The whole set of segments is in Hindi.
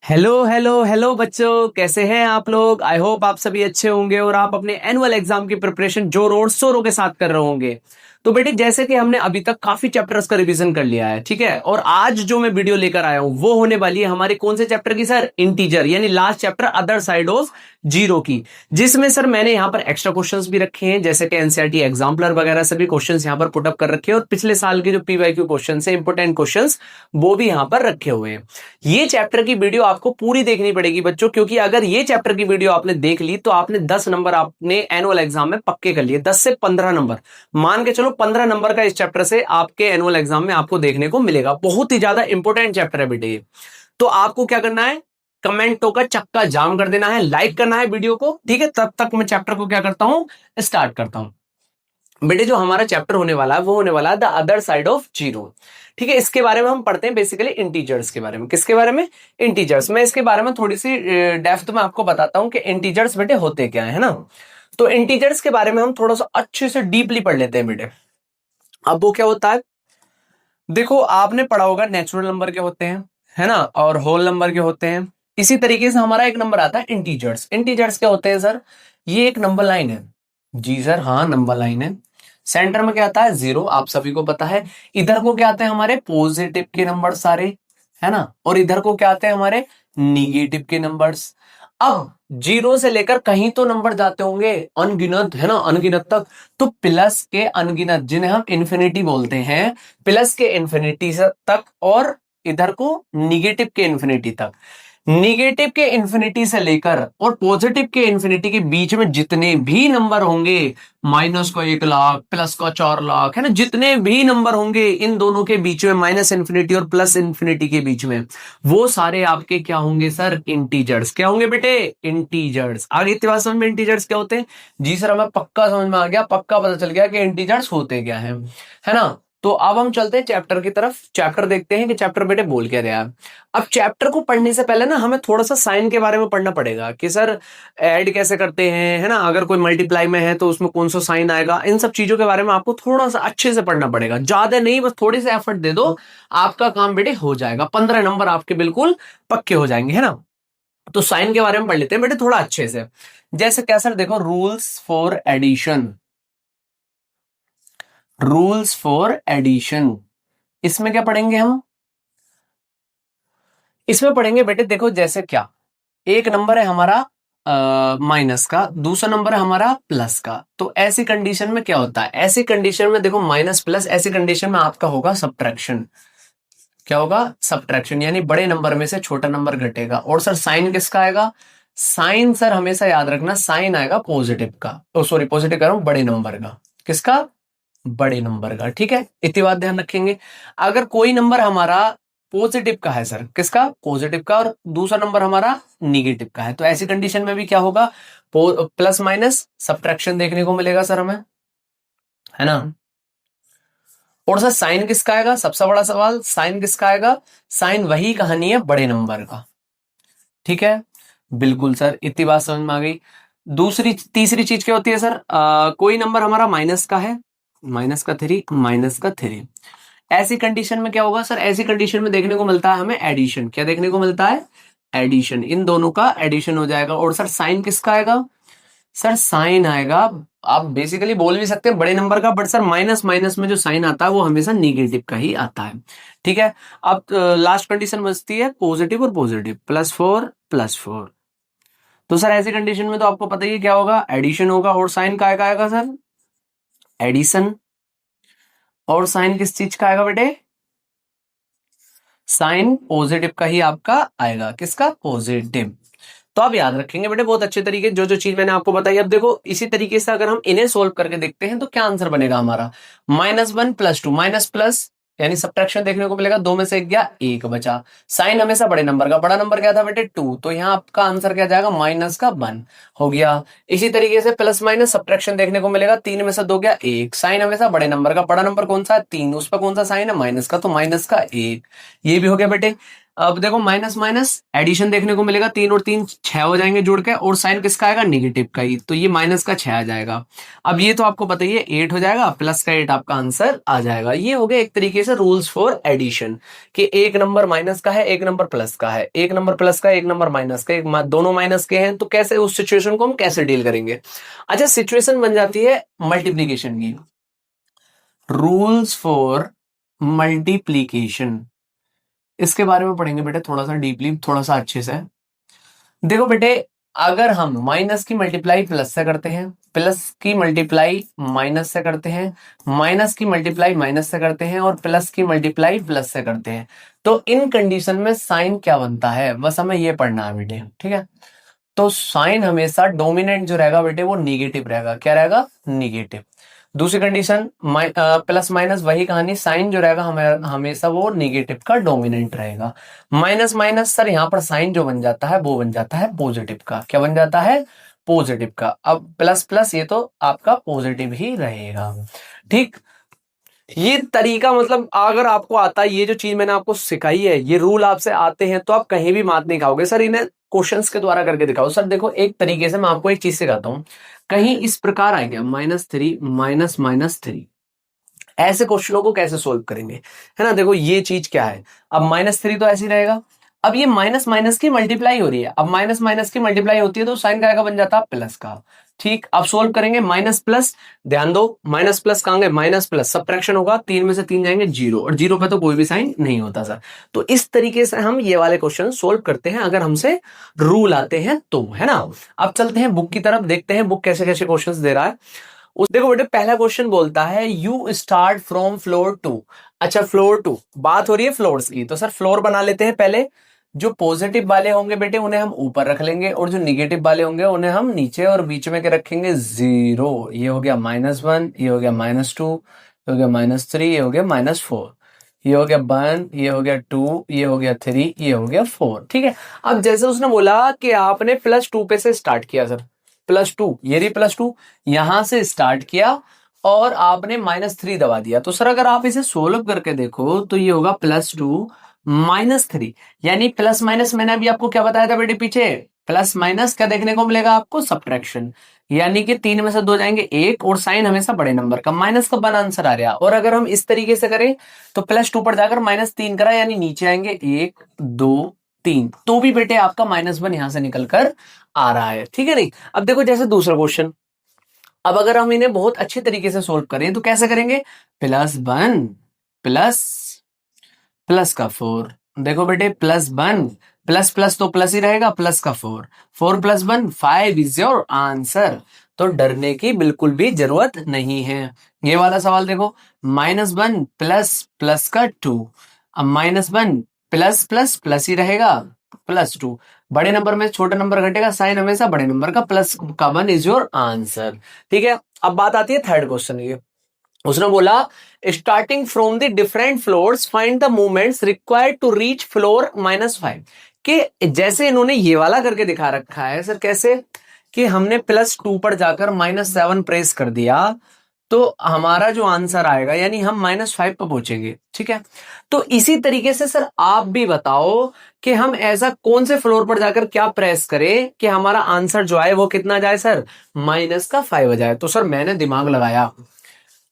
हेलो हेलो हेलो बच्चों, कैसे हैं आप लोग। आई होप आप सभी अच्छे होंगे और आप अपने एनुअल एग्जाम की प्रिपरेशन जोरों शोरों के साथ कर रहे होंगे। तो बेटे, जैसे कि हमने अभी तक काफी चैप्टर्स का रिवीजन कर लिया है, ठीक है। और आज जो मैं वीडियो लेकर आया हूं वो होने वाली है हमारे कौन से चैप्टर की सर? इंटीजर, यानी last chapter other side of zero की। जिसमें सर मैंने यहाँ पर एक्स्ट्रा क्वेश्चंस भी रखे हैं, जैसे कि एनसीईआरटी एग्जाम्पलर वगैरह सभी क्वेश्चंस यहाँ पर पुटअप कर रखे हैं, और पिछले साल के जो पीवाईक्यू क्वेश्चंस है, इंपोर्टेंट क्वेश्चंस, वो भी यहाँ पर रखे हुए हैं। ये चैप्टर की वीडियो आपको पूरी देखनी पड़ेगी बच्चों, क्योंकि अगर ये चैप्टर की वीडियो आपने देख ली तो आपने 10 नंबर आपने एनुअल एग्जाम में पक्के कर लिए। 10 से 15 नंबर, मान के चलो 15 नंबर का इस चैप्टर से आपके एनुअल एग्जाम में आपको देखने को मिलेगा। बहुत ही ज्यादा इंपॉर्टेंट चैप्टर है बेटे ये। तो आपको क्या करना है, कमेंटों का चक्का जाम कर देना है, लाइक करना है वीडियो को, ठीक है। तब तक मैं चैप्टर को क्या करता हूं, स्टार्ट करता हूं। बेटे, जो हमारा चैप्टर होने वाला है वो होने वाला है the other side of zero, ठीक है। इसके बारे में हम पढ़ते हैं बेसिकली इंटीजर्स के बारे में। किसके बारे में? इंटीजर्स। मैं इसके बारे में थोड़ी सी डेप्थ में आपको बताता हूं कि इंटीजर्स बेटे होते क्या है ना। तो इंटीजर्स के बारे में हम थोड़ा सा अच्छे से डीपली पढ़ लेते हैं बेटे। अब वो क्या होता है, देखो आपने पढ़ा होगा नेचुरल नंबर के होते हैं, है ना, और होल नंबर के होते हैं। इसी तरीके से हमारा एक नंबर आता है इंटीजर्स। इंटीजर्स क्या होते हैं सर? ये एक नंबर लाइन है। जी सर, हाँ नंबर लाइन है। सेंटर में क्या आता है? जीरो, आप सभी को पता है। इधर को क्या आते हैं हमारे? पॉजिटिव के नंबर सारे, है ना। और इधर को क्या आते हैं हमारे? निगेटिव के नंबर्स। अब जीरो से लेकर कहीं तो नंबर जाते होंगे अनगिनत, है ना, अनगिनत तक। तो प्लस के अनगिनत, जिन्हें हम इन्फिनिटी बोलते हैं, प्लस के इन्फिनिटी तक, और इधर को निगेटिव के इन्फिनिटी तक। निगेटिव के इन्फिनिटी से लेकर और पॉजिटिव के इन्फिनिटी के बीच में जितने भी नंबर होंगे, माइनस का 1 लाख, प्लस का 4 लाख, है ना, जितने भी नंबर होंगे इन दोनों के बीच में, माइनस इन्फिनिटी और प्लस इन्फिनिटी के बीच में, वो सारे आपके क्या होंगे सर? इंटीजर्स। क्या होंगे बेटे? इंटीजर्स। आगे इतनी बात समझ में इंटीजर्स क्या होते हैं? जी सर, हमें पक्का समझ में आ गया, पक्का पता चल गया कि इंटीजर्स होते क्या है ना। तो अब हम चलते हैं चैप्टर की तरफ। चैप्टर देखते हैं कि चैप्टर बेटे बोल क्या रहा है। अब चैप्टर को पढ़ने से पहले ना हमें थोड़ा सा साइन के बारे में पढ़ना पड़ेगा कि सर ऐड कैसे करते हैं, है ना। अगर कोई मल्टीप्लाई में है तो उसमें कौन सा साइन आएगा, इन सब चीजों के बारे में आपको थोड़ा सा अच्छे से पढ़ना पड़ेगा। ज्यादा नहीं, बस थोड़ी सी एफर्ट दे दो, आपका काम बेटे हो जाएगा। 15 नंबर आपके बिल्कुल पक्के हो जाएंगे, है ना। तो साइन के बारे में पढ़ लेते हैं बेटे थोड़ा अच्छे से। जैसे क्या सर? देखो, rules for addition, rules for addition, इसमें क्या पढ़ेंगे हम? इसमें पढ़ेंगे बेटे, देखो जैसे क्या, एक नंबर है हमारा माइनस का, दूसरा नंबर है हमारा प्लस का। तो ऐसी कंडीशन में क्या होता है? ऐसी कंडीशन में देखो, माइनस प्लस, ऐसी कंडीशन में आपका होगा सब्ट्रैक्शन। क्या होगा? सब्ट्रैक्शन, यानी बड़े नंबर में से छोटा नंबर घटेगा। और सर साइन किसका आएगा? साइन सर हमेशा याद रखना, साइन आएगा पॉजिटिव का, ओ सॉरी पॉजिटिव कह रहा हूं, बड़े नंबर का। किसका? बड़े नंबर का, ठीक है। इतनी बात ध्यान रखेंगे। अगर कोई नंबर हमारा पॉजिटिव का है सर, किसका? पॉजिटिव का, और दूसरा नंबर हमारा निगेटिव का है, तो ऐसी कंडीशन में भी क्या होगा? प्लस माइनस सब्ट्रैक्शन देखने को मिलेगा सर हमें, है ना। और सर साइन किसका आएगा? सबसे बड़ा सवाल, साइन किसका आएगा? साइन वही कहानी है बड़े नंबर का, ठीक है। बिल्कुल सर, इतनी बात समझ में आ गई। दूसरी तीसरी चीज क्या होती है सर? कोई नंबर हमारा माइनस का है, माइनस का 3, माइनस का 3, ऐसी कंडीशन में क्या होगा सर? ऐसी कंडीशन में देखने को मिलता है हमें एडिशन। क्या देखने को मिलता है? एडिशन। इन दोनों का एडिशन हो जाएगा। और सर साइन किसका आएगा? सर साइन आएगा, आप बेसिकली बोल भी सकते हैं बड़े नंबर का, बट सर माइनस माइनस में जो साइन आता है वो हमेशा निगेटिव का ही आता है, ठीक है। अब लास्ट कंडीशन बचती है पॉजिटिव और पॉजिटिव, +4 +4। तो सर ऐसी कंडीशन में तो आपको पता ही है क्या होगा? एडिशन होगा। और साइन का आएगा सर? एडिशन। और साइन किस चीज का आएगा बेटे? साइन पॉजिटिव का ही आपका आएगा। किसका? पॉजिटिव। तो आप याद रखेंगे बेटे बहुत अच्छे तरीके जो जो चीज मैंने आपको बताई। अब देखो इसी तरीके से अगर हम इन्हें सोल्व करके देखते हैं तो क्या आंसर बनेगा हमारा? -1 +2, माइनस प्लस यानी सब्ट्रैक्शन देखने को मिलेगा, 2 में से 1 गया, 1 बचा। साइन हमेशा बड़े नंबर का, बड़ा नंबर क्या था बेटे? 2, तो यहाँ आपका आंसर क्या जाएगा? -1 हो गया। इसी तरीके से प्लस माइनस सब्ट्रैक्शन देखने को मिलेगा, 3 में से 2 गया, 1। साइन हमेशा बड़े नंबर का, बड़ा नंबर कौन सा है? 3, उस पर कौन सा साइन है? माइनस का, तो -1। ये भी हो गया बेटे। अब देखो माइनस माइनस एडिशन देखने को मिलेगा, 3 और 3 6 हो जाएंगे जुड़ के, और साइन किसका आएगा, नेगेटिव का ही, तो ये माइनस का 6 आ जाएगा। अब ये तो आपको पता ही है 8 हो जाएगा, प्लस का 8 आपका आंसर आ जाएगा। ये हो गया एक तरीके से रूल्स फॉर एडिशन, कि एक नंबर माइनस का है, एक नंबर प्लस का है, एक नंबर प्लस का, एक नंबर माइनस का, दोनों माइनस के हैं, तो कैसे उस सिचुएशन को हम कैसे डील करेंगे। अच्छा, सिचुएशन बन जाती है मल्टीप्लीकेशन की, रूल्स फॉर मल्टीप्लीकेशन, इसके बारे में पढ़ेंगे बेटे थोड़ा सा डीपली, थोड़ा सा अच्छे से। देखो बेटे, अगर हम माइनस की मल्टीप्लाई प्लस से करते हैं, प्लस की मल्टीप्लाई माइनस से करते हैं, माइनस की मल्टीप्लाई माइनस से करते हैं, और प्लस की मल्टीप्लाई प्लस से करते हैं, तो इन कंडीशन में साइन क्या बनता है, बस हमें ये पढ़ना है बेटे, ठीक है। तो साइन हमेशा डोमिनेंट जो रहेगा बेटे वो निगेटिव रहेगा, क्या रहेगा, निगेटिव। दूसरी कंडीशन प्लस माइनस वही कहानी, साइन जो रहेगा हमेशा वो निगेटिव का डोमिनेंट रहेगा। माइनस माइनस सर यहाँ पर साइन जो बन जाता है वो बन जाता है पॉजिटिव का, क्या बन जाता है, पॉजिटिव का। अब प्लस प्लस ये तो आपका पॉजिटिव ही रहेगा, ठीक। ये तरीका मतलब अगर आपको आता है, ये जो चीज मैंने आपको सिखाई है, ये रूल आपसे आते हैं, तो आप कहीं भी मात नहीं खाओगे सर इन्हें क्वेश्चंस के द्वारा करके दिखाओ। सर देखो एक तरीके से मैं आपको एक चीज सिखाता हूं, कहीं इस प्रकार आ गया -3 माइनस माइनस 3, ऐसे क्वेश्चनों को कैसे सोल्व करेंगे, है ना। देखो ये चीज क्या है, अब -3 तो ऐसे ही रहेगा, अब ये माइनस माइनस की मल्टीप्लाई हो रही है, अब माइनस माइनस की मल्टीप्लाई होती है तो साइन का बन जाता है प्लस का, ठीक। अब सोल्व करेंगे माइनस प्लस, ध्यान दो माइनस प्लस कहां गए, माइनस प्लस सब्ट्रैक्शन होगा, 3 में से 3 जाएंगे 0, और 0 पे तो कोई भी साइन नहीं होता सर। तो इस तरीके से हम ये वाले क्वेश्चन सोल्व करते हैं अगर हमसे रूल आते हैं तो, है ना। अब चलते हैं बुक की तरफ, देखते हैं बुक कैसे कैसे क्वेश्चन दे रहा है। उस देखो बेटे पहला क्वेश्चन बोलता है यू स्टार्ट फ्रॉम फ्लोर 2। अच्छा फ्लोर 2, बात हो रही है फ्लोर्स की, तो सर फ्लोर बना लेते हैं पहले। जो पॉजिटिव वाले होंगे बेटे उन्हें हम ऊपर रख लेंगे, और जो निगेटिव वाले होंगे उन्हें हम नीचे, और बीच में क्या रखेंगे, 0। ये हो गया -1, ये हो गया -2, ये हो गया -3, ये हो गया -4, ये हो गया 1, ये हो गया 2, ये हो गया 3, ये हो गया 4, ठीक है। अब जैसे उसने बोला कि आपने +2 पे से स्टार्ट किया सर, +2, ये रही +2, यहां से स्टार्ट किया और आपने -3 दबा दिया, तो सर अगर आप इसे सोल्व करके देखो तो ये होगा +2 -3, यानी प्लस माइनस मैंने अभी आपको क्या बताया था बेटे पीछे, प्लस माइनस क्या देखने को मिलेगा आपको, सब्ट्रैक्शन, यानी कि 3 में से 2 जाएंगे 1, और साइन हमेशा बड़े नंबर का, माइनस का 1 आंसर आ रहा। और अगर हम इस तरीके से करें तो +2 पर जाकर -3 करा, यानी नीचे आएंगे 1 2 3, तो भी बेटे आपका -1 यहां से निकल कर आ रहा है, ठीक है नहीं। अब देखो जैसे दूसरा क्वेश्चन, अब अगर हम इन्हें बहुत अच्छे तरीके से सोल्व करें तो कैसे करेंगे, +1 प्लस प्लस का 4, देखो बेटे +1 प्लस प्लस तो प्लस ही रहेगा, प्लस का 4, 4 + 1 5 इज योर आंसर। तो डरने की बिल्कुल भी जरूरत नहीं है। ये वाला सवाल देखो, -1 प्लस प्लस का 2, अब -1 प्लस प्लस प्लस ही रहेगा, +2, बड़े नंबर में छोटा नंबर घटेगा, साइन हमेशा बड़े नंबर का, प्लस का 1 इज योर आंसर, ठीक है। अब बात आती है थर्ड क्वेश्चन की, उसने बोला starting from the different floors find the movements required to reach floor -5, कि जैसे इन्होंने ये वाला करके दिखा रखा है सर, कैसे कि हमने +2 पर जाकर -7 प्रेस कर दिया तो हमारा जो आंसर आएगा यानी हम -5 पर पहुंचेंगे, ठीक है। तो इसी तरीके से सर आप भी बताओ कि हम ऐसा कौन से फ्लोर पर जाकर क्या प्रेस करें कि हमारा आंसर जो आए वो कितना जाए सर, -5 जाए। तो सर मैंने दिमाग लगाया,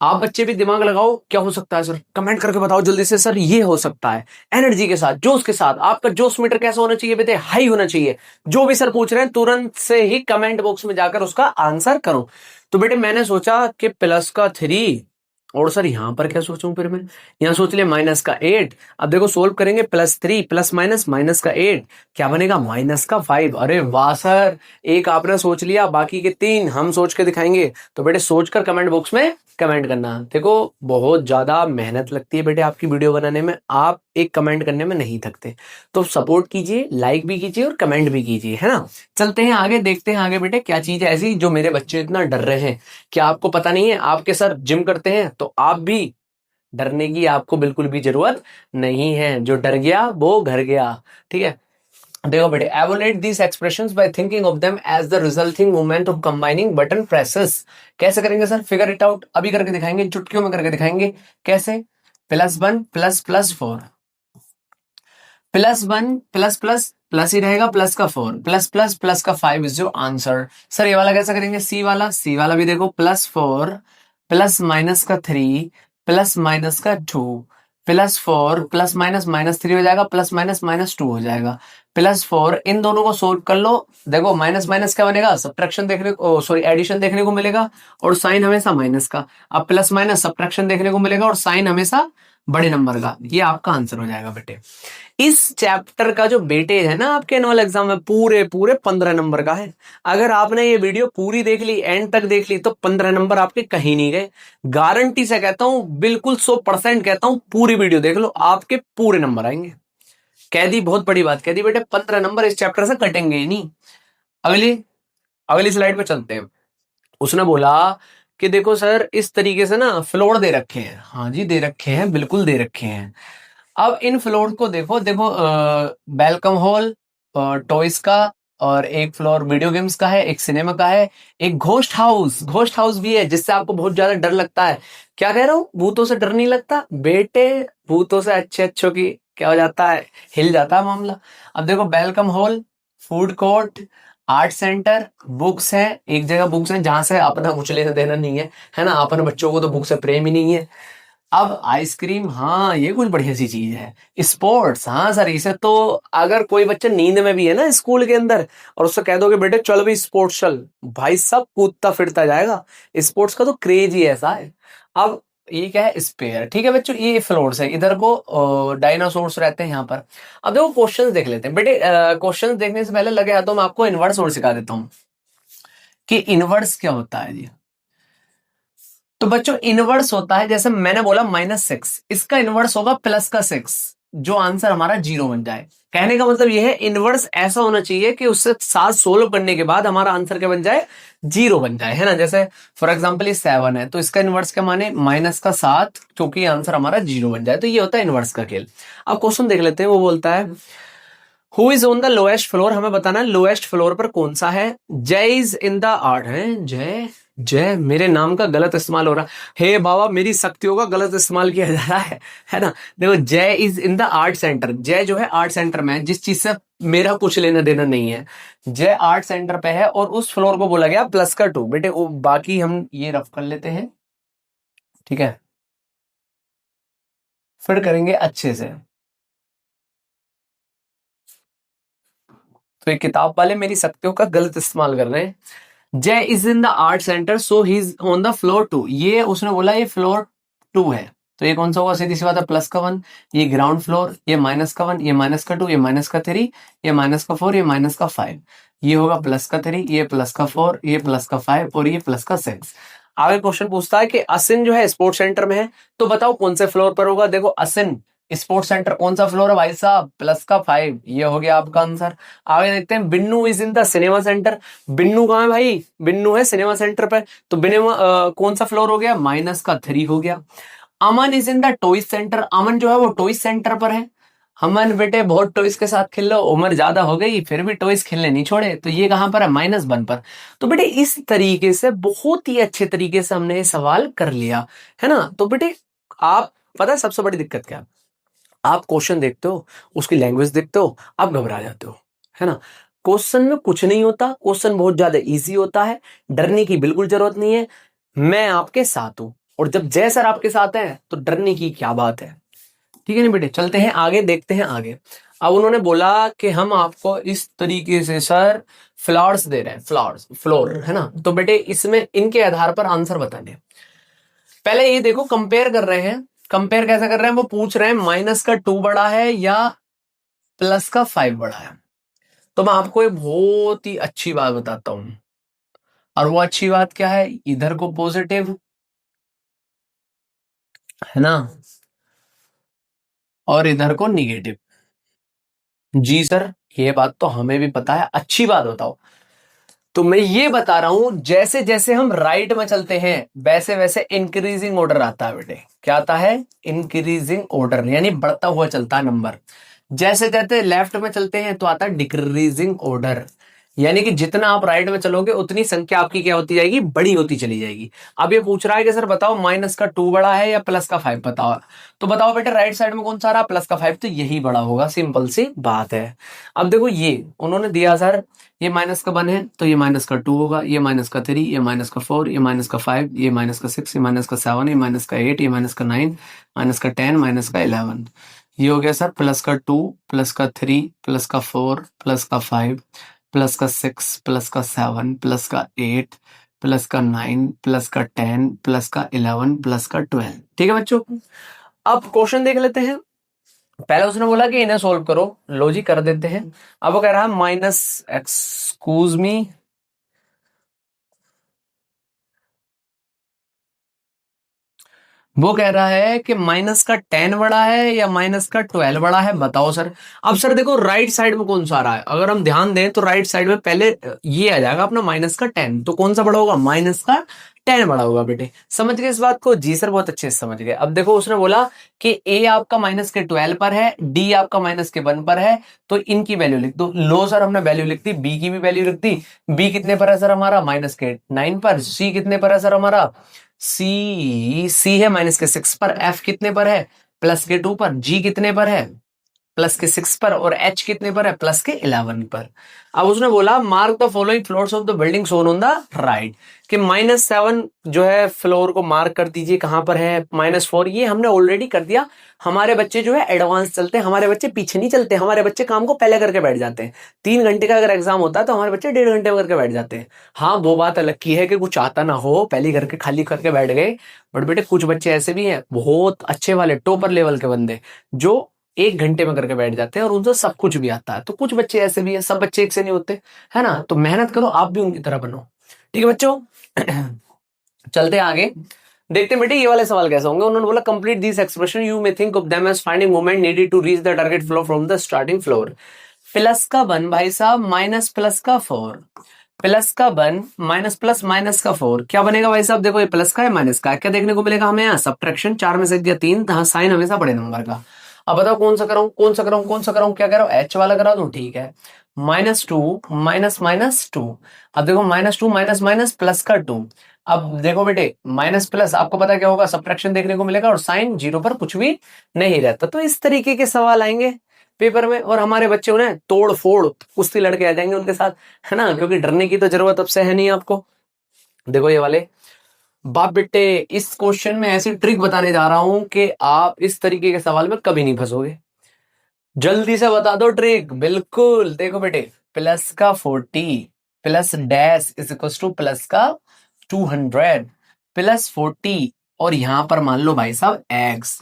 आप बच्चे भी दिमाग लगाओ, क्या हो सकता है सर, कमेंट करके बताओ जल्दी से। सर ये हो सकता है एनर्जी के साथ, जोश के साथ, आपका जोश मीटर कैसा होना चाहिए बेटे, हाई होना चाहिए। जो भी सर पूछ रहे हैं तुरंत से ही कमेंट बॉक्स में जाकर उसका आंसर करो। तो बेटे मैंने सोचा कि प्लस का 3, और सर यहां पर क्या सोचूं, फिर मैं यहां सोच लिया माइनस का 8। अब देखो सोल्व करेंगे, +3 प्लस माइनस माइनस का 8 क्या बनेगा, -5। अरे वाह सर, एक आपने सोच लिया, बाकी के 3 हम सोच के दिखाएंगे। तो बेटे सोचकर कमेंट बॉक्स में कमेंट करना। देखो बहुत ज्यादा मेहनत लगती है बेटे आपकी वीडियो बनाने में, आप एक कमेंट करने में नहीं थकते, तो सपोर्ट कीजिए, लाइक भी कीजिए और कमेंट भी कीजिए, है ना। चलते हैं आगे, देखते हैं आगे बेटे क्या चीज है ऐसी जो मेरे बच्चे इतना डर रहे हैं। क्या आपको पता नहीं है, आपके सर जिम करते हैं तो आप भी, डरने की आपको बिल्कुल भी जरूरत नहीं है, जो डर गया वो घर गया, ठीक है। देखो बेटे, evaluate these expressions by thinking of them as the resulting movement of combining button presses। कैसे करेंगे सर, फिगर इट आउट, अभी करके दिखाएंगे, चुटकियों में करके दिखाएंगे। कैसे, +1 प्लस +4 +1 प्लस प्लस प्लस ही रहेगा, प्लस का 4 प्लस प्लस प्लस का 5 इज योर आंसर। सर ये वाला कैसा करेंगे? सी वाला भी देखो, +4 प्लस माइनस का 3 प्लस माइनस का 2 +4 प्लस माइनस -3 हो जाएगा, प्लस माइनस -2 हो जाएगा, +4। इन दोनों को सोल्व कर लो। देखो माइनस माइनस क्या बनेगा? सब्ट्रैक्शन देखने को, सॉरी एडिशन देखने को मिलेगा, और साइन हमेशा माइनस का। अब प्लस माइनस सब्ट्रैक्शन देखने को मिलेगा, और साइन हमेशा बड़े नंबर का। ये आपका आंसर हो जाएगा बेटे। इस चैप्टर का जो वेटेज है ना आपके एनुअल एग्जाम में, पूरे पूरे 15 नंबर का है। अगर आपने ये वीडियो पूरी देख ली, एंड तक देख ली, तो 15 नंबर आपके कहीं नहीं गए। गारंटी से कहता हूं, बिल्कुल 100% कहता हूं, पूरी वीडियो देख लो, आपके पूरे नंबर आएंगे। कह दी, बहुत बड़ी बात कह दी बेटे, 15 नंबर इस चैप्टर से कटेंगे ही नहीं। अगली अगली स्लाइड पे चलते हैं। उसने बोला कि देखो सर, इस तरीके से ना फ्लोर दे रखे हैं। हाँ जी, दे रखे हैं, बिल्कुल दे रखे हैं। अब इन फ्लोर को देखो देखो, वेलकम हॉल टॉयज का, और एक फ्लोर वीडियो गेम्स का है, एक सिनेमा का है, एक घोस्ट हाउस भी है, जिससे आपको बहुत ज्यादा डर लगता है। क्या कह रहा हूँ? भूतों से डर नहीं लगता बेटे, भूतों से अच्छे अच्छों की क्या हो जाता है, हिल जाता है मामला। अब देखो, welcome hall, food court, art centre, books है, एक जगह बुक्स है जहां से अपना कुछ लेना देना नहीं है ना, अपन बच्चों को तो बुक से प्रेम ही नहीं है। अब आइसक्रीम, हाँ ये कुछ बढ़िया सी चीज है। स्पोर्ट्स, हाँ सर, इसे तो अगर कोई बच्चा नींद में भी है ना स्कूल के अंदर, और उससे कह दोगे बेटे चल भी स्पोर्ट्स चल, भाई सब कूदता फिरता जाएगा। स्पोर्ट्स का तो क्रेज ही ऐसा है। अब ये क्या है? स्पेयर। ठीक है बच्चों, ये फ्लोर्स है, इधर को डायनासोर्स रहते हैं यहाँ पर। अब देखो क्वेश्चंस देख लेते हैं बेटे। क्वेश्चंस देखने से पहले लगे हाथों में आपको इनवर्स और सिखा देता हूँ कि इनवर्स क्या होता है जी। तो बच्चों इनवर्स होता है, जैसे मैंने बोला -6, इसका इनवर्स होगा +6, जो आंसर हमारा 0 बन जाए। कहने का मतलब यह है, इनवर्स ऐसा होना चाहिए कि उससे 7 सोल्व करने के बाद हमारा आंसर क्या बन जाए? 0 बन जाए, है ना। जैसे फॉर एग्जांपल ये 7 है, तो इसका इनवर्स क्या माने? -7, क्योंकि आंसर हमारा 0 बन जाए। तो ये होता है इनवर्स का खेल। अब क्वेश्चन देख लेते हैं। वो बोलता है who is on the lowest floor. हमें बताना है लोएस्ट फ्लोर पर कौन सा है। जय इज इन द आर्ट है, जय जय मेरे नाम का गलत इस्तेमाल हो रहा है। हे बाबा, मेरी शक्तियों का गलत इस्तेमाल किया जा रहा है ना। देखो, जय is in the art centre, जय जो है आर्ट सेंटर में है, जिस चीज से मेरा कुछ लेना देना नहीं है। जय आर्ट सेंटर पे है, और उस फ्लोर को बोला गया +2। बेटे बाकी हम ये रफ कर लेते हैं, ठीक है, फिर करेंगे अच्छे से। तो ये किताब वाले मेरी शक्तियों का गलत इस्तेमाल कर रहे हैं। जय is in the art centre, so he is on the floor 2। ये उसने बोला ये फ्लोर 2 है, तो ये कौन सा होगा? सीधी सी बात है, +1, ये ग्राउंड फ्लोर, ये -1, ये -2, ये -3, ये -4, ये -5। ये होगा +3, ये +4, ये +5, और ये +6। आगे क्वेश्चन पूछता है कि असिन जो है स्पोर्ट्स सेंटर में है, तो बताओ कौन से फ्लोर पर होगा। देखो असिन स्पोर्ट्स सेंटर कौन सा फ्लोर है भाई साहब? +5। ये हो गया आपका आंसर। आगे देखते हैं, Binnu is in the cinema centre. Binnu कहाँ है भाई? बिन्नू है सिनेमा सेंटर पे, तो कौन सा फ्लोर हो गया? -3 हो गया। Aman is in the toys centre. Aman जो है वो टॉयज सेंटर पर है। अमन बेटे बहुत टॉयज के साथ खेल लो, उम्र ज्यादा हो गई फिर भी टॉयज खेलने नहीं छोड़े, तो ये कहां पर है? -1 पर। तो बेटे इस तरीके से बहुत ही अच्छे तरीके से हमने ये सवाल कर लिया, है ना। तो बेटे आप, पता है सबसे बड़ी दिक्कत क्या है? आप क्वेश्चन देखते हो, उसकी लैंग्वेज देखते हो, आप घबरा जाते हो, है ना। क्वेश्चन में कुछ नहीं होता, क्वेश्चन बहुत ज्यादा इजी होता है, डरने की बिल्कुल जरूरत नहीं है। मैं आपके साथ हूं, और जब जय सर आपके साथ हैं तो डरने की क्या बात है। ठीक है ना बेटे, चलते हैं आगे, देखते हैं आगे। अब उन्होंने बोला कि हम आपको इस तरीके से सर फ्लावर्स दे रहे हैं, फ्लावर्स फ्लोर, है ना। तो बेटे इसमें इनके आधार पर आंसर बताने। पहले ये देखो, कंपेयर कर रहे हैं। कंपेयर कैसे कर रहे हैं? वो पूछ रहे हैं -2 बड़ा है या +5 बड़ा है। तो मैं आपको एक बहुत ही अच्छी बात बताता हूं, और वो अच्छी बात क्या है? इधर को पॉजिटिव, है ना, और इधर को निगेटिव। जी सर, ये बात तो हमें भी पता है, अच्छी बात बताओ। तो मैं ये बता रहा हूं, जैसे जैसे हम राइट में चलते हैं वैसे वैसे इंक्रीजिंग ऑर्डर आता है बेटे। क्या आता है? इंक्रीजिंग ऑर्डर, यानी बढ़ता हुआ चलता है नंबर। जैसे जैसे लेफ्ट में चलते हैं तो आता है डिक्रीजिंग ऑर्डर, यानी कि जितना आप राइट में चलोगे उतनी संख्या आपकी क्या होती जाएगी, बड़ी होती चली जाएगी। अब ये पूछ रहा है कि सर बताओ माइनस का 2 बड़ा है या प्लस का 5, बताओ। तो बताओ बेटे राइट साइड में कौन सा रहा, प्लस का 5, तो यही बड़ा होगा, सिंपल सी बात है। अब देखो ये उन्होंने दिया सर ये माइनस का 1 है तो ये माइनस का 2 होगा, ये माइनस का 3, ये माइनस का 4, ये माइनस का 5, ये माइनस का 6, ये माइनस का 7, ये माइनस का 8, ये माइनस का 9, माइनस का 10, माइनस का 11। ये हो गया सर प्लस का 2, प्लस का 3, प्लस का 4, प्लस का 5, प्लस का 6, प्लस का 7, प्लस का 8, प्लस का 9, प्लस का 10, प्लस का 11, प्लस का 12। ठीक है बच्चों, अब क्वेश्चन देख लेते हैं। पहले उसने बोला कि इन्हें सोल्व करो, लो जी कर देते हैं। अब वो कह रहा है माइनस, एक्सक्यूज मी, वो कह रहा है कि माइनस का 10 बड़ा है या माइनस का 12 बड़ा है, बताओ सर। अब सर देखो राइट साइड में कौन सा आ रहा है, अगर हम ध्यान दें तो राइट साइड में पहले ये आ जाएगा अपना माइनस का 10, तो कौन सा बड़ा होगा, माइनस का 10 बड़ा होगा। बेटे समझ गए इस बात को, जी सर बहुत अच्छे से समझ गए। अब देखो उसने बोला कि ए आपका माइनस के 12 पर है, डी आपका माइनस के 1 पर है, तो इनकी वैल्यू लिख दो। लो सर हमने वैल्यू लिख दी, बी की भी वैल्यू लिख दी। बी कितने पर है सर हमारा, माइनस के 9 पर। सी कितने पर है सर हमारा, सी है माइनस के 6 पर। एफ कितने पर है, प्लस के 2 पर। जी कितने पर है, प्लस के 6 पर। और एच कितने पर है, प्लस के 11 पर। अब उसने बोला mark the following floors of the building shown on the right, कि -7 जो है फ्लोर को मार्क कर दीजिए, कहां पर है, -4। ये हमने ऑलरेडी कर दिया। हमारे बच्चे जो है एडवांस चलते हैं, हमारे बच्चे पीछे नहीं चलते, हमारे बच्चे काम को पहले करके बैठ जाते हैं। 3 घंटे का अगर एग्जाम होता है तो हमारे बच्चे 1.5 घंटे में करके बैठ जाते हैं। हाँ वो बात अलग की है कि कुछ आता ना हो, पहले करके खाली करके बैठ गए। बट बेटे कुछ बच्चे ऐसे भी हैं बहुत अच्छे वाले टॉपर लेवल के बंदे, जो 1 घंटे में करके बैठ जाते हैं और उनसे सब कुछ भी आता है। तो कुछ बच्चे ऐसे भी हैं, सब बच्चे एक से नहीं होते, है ना। तो मेहनत करो, आप भी उनकी तरह बनो। ठीक है बच्चों, चलते हैं आगे, देखते हैं बेटे ये वाले सवाल कैसे होंगे। उन्होंने बोला complete this expression, you may think of them as finding moment needed to reach the target flow from the starting floor. Plus का 1 भाई साहब, माइनस प्लस का 4, प्लस का 1 माइनस प्लस माइनस का 4, क्या बनेगा भाई साहब, देखो ये प्लस का है माइनस का है, क्या देखने को मिलेगा हमें यहाँ, सब्ट्रैक्शन। 4 में से दिया 3, हाँ साइन हमेशा बड़े नंबर का। अब बताओ कौन सा कराऊं, कौन सा कराऊं, कौन सा कराऊं, क्या कह रहा हूं, एच वाला करा दूं, ठीक है। -2 माइनस माइनस 2। अब देखो -2 माइनस माइनस प्लस का 2। अब देखो बेटे माइनस प्लस आपको पता क्या होगा, सब्ट्रैक्शन देखने को मिलेगा, और साइन 0 पर कुछ भी नहीं रहता। तो इस तरीके के सवाल आएंगे पेपर में, और हमारे बच्चे उन्हें तोड़ फोड़ कुश्ती लड़के आ जाएंगे उनके साथ, है ना, क्योंकि डरने की तो जरूरत अब से है नहीं आपको। देखो ये वाले बाप बेटे, इस क्वेश्चन में ऐसी ट्रिक बताने जा रहा हूं कि आप इस तरीके के सवाल में कभी नहीं फंसोगे। जल्दी से बता दो ट्रिक, बिल्कुल। देखो बेटे प्लस का 40 plus dash is equal two plus का 200 प्लस 40, और यहां पर मान लो भाई साहब एक्स,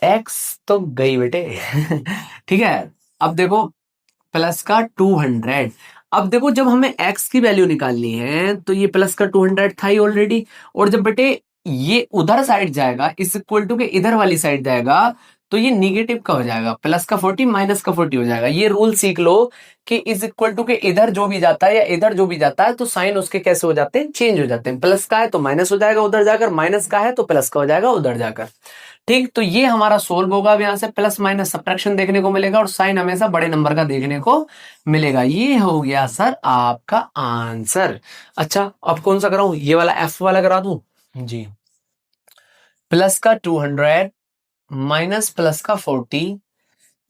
एक्स तो गई बेटे ठीक है। अब देखो प्लस का 200। अब देखो जब हमें x की वैल्यू निकालनी है तो ये प्लस का 200 था ही ऑलरेडी, और जब बेटे ये उधर साइड जाएगा, इस इक्वल टू के इधर वाली साइड जाएगा, तो ये निगेटिव का हो जाएगा, प्लस का 40 माइनस का 40 हो जाएगा। ये रूल सीख लो कि इज इक्वल टू के इधर जो भी जाता है या इधर जो भी जाता है तो साइन उसके कैसे हो जाते हैं, चेंज हो जाते हैं। प्लस का है तो माइनस हो जाएगा उधर जाकर, माइनस का है तो प्लस का हो जाएगा उधर जाकर। ठीक, तो ये हमारा सोल्व होगा। अब यहां से प्लस माइनस सब्ट्रैक्शन देखने को मिलेगा, और साइन हमेशा बड़े नंबर का देखने को मिलेगा। ये हो गया सर आपका आंसर। अच्छा अब कौन सा कराऊं, ये वाला एफ वाला करा दूं जी। प्लस का 200 माइनस प्लस का 40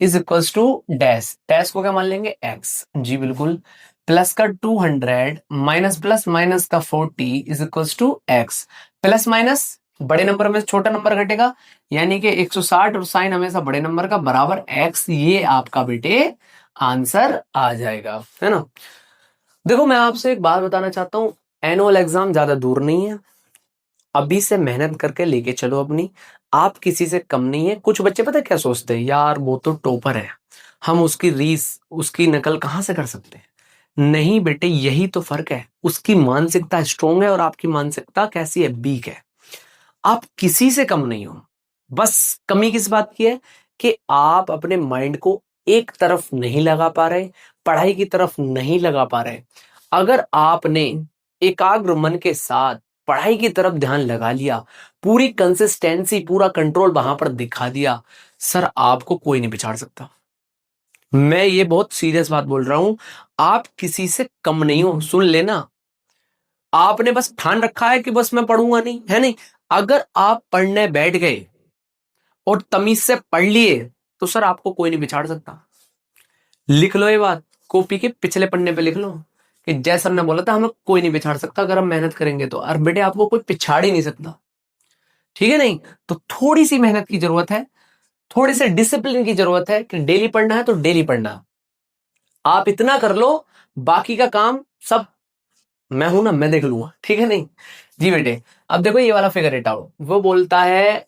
is equal to dash, dash को क्या मान लेंगे, एक्स, जी बिल्कुल। प्लस का 200 माइनस प्लस माइनस का 40 is equal to X. Plus minus बड़े नंबर में छोटा नंबर घटेगा, यानी कि 160, और साइन हमेशा बड़े नंबर का बराबर एक्स। ये आपका बेटे आंसर आ जाएगा, है ना। देखो मैं आपसे एक बात बताना चाहता हूं, एनुअल एग्जाम ज्यादा दूर नहीं है, अभी से मेहनत करके लेके चलो अपनी। आप किसी से कम नहीं है। कुछ बच्चे पता है क्या सोचते हैं, यार वो तो टॉपर है, हम उसकी रीस उसकी नकल कहां से कर सकते हैं। नहीं बेटे, यही तो फर्क है, उसकी मानसिकता स्ट्रोंग है और आपकी मानसिकता कैसी है, वीक है। आप किसी से कम नहीं हो, बस कमी किस बात की है कि आप अपने माइंड को एक तरफ नहीं लगा पा रहे, पढ़ाई की तरफ नहीं लगा पा रहे। अगर आपने एकाग्र मन के साथ पढ़ाई की तरफ ध्यान लगा लिया, पूरी कंसिस्टेंसी पूरा कंट्रोल वहां पर दिखा दिया, सर आपको कोई नहीं बिछाड़ सकता। मैं ये बहुत सीरियस बात बोल रहा हूं, आप किसी से कम नहीं हो, सुन लेना। आपने बस ठान रखा है कि बस मैं पढ़ूंगा नहीं, है नहीं। अगर आप पढ़ने बैठ गए और तमीज से पढ़ लिए तो सर आपको कोई नहीं बिछाड़ सकता। लिख लो ये बात, कॉपी के पिछले पन्ने पे लिख लो कि जय सर ने बोला था हमें कोई नहीं बिछाड़ सकता अगर हम मेहनत करेंगे तो। और बेटे आपको कोई पिछाड़ ही नहीं सकता, ठीक है नहीं। तो थोड़ी सी मेहनत की जरूरत है, थोड़े से डिसिप्लिन की जरूरत है कि डेली पढ़ना है तो डेली पढ़ना। आप इतना कर लो, बाकी का काम सब मैं हूं ना, मैं देख लूंगा, ठीक है नहीं। जी बेटे, अब देखो ये वाला फिगर इट आउट, वो बोलता है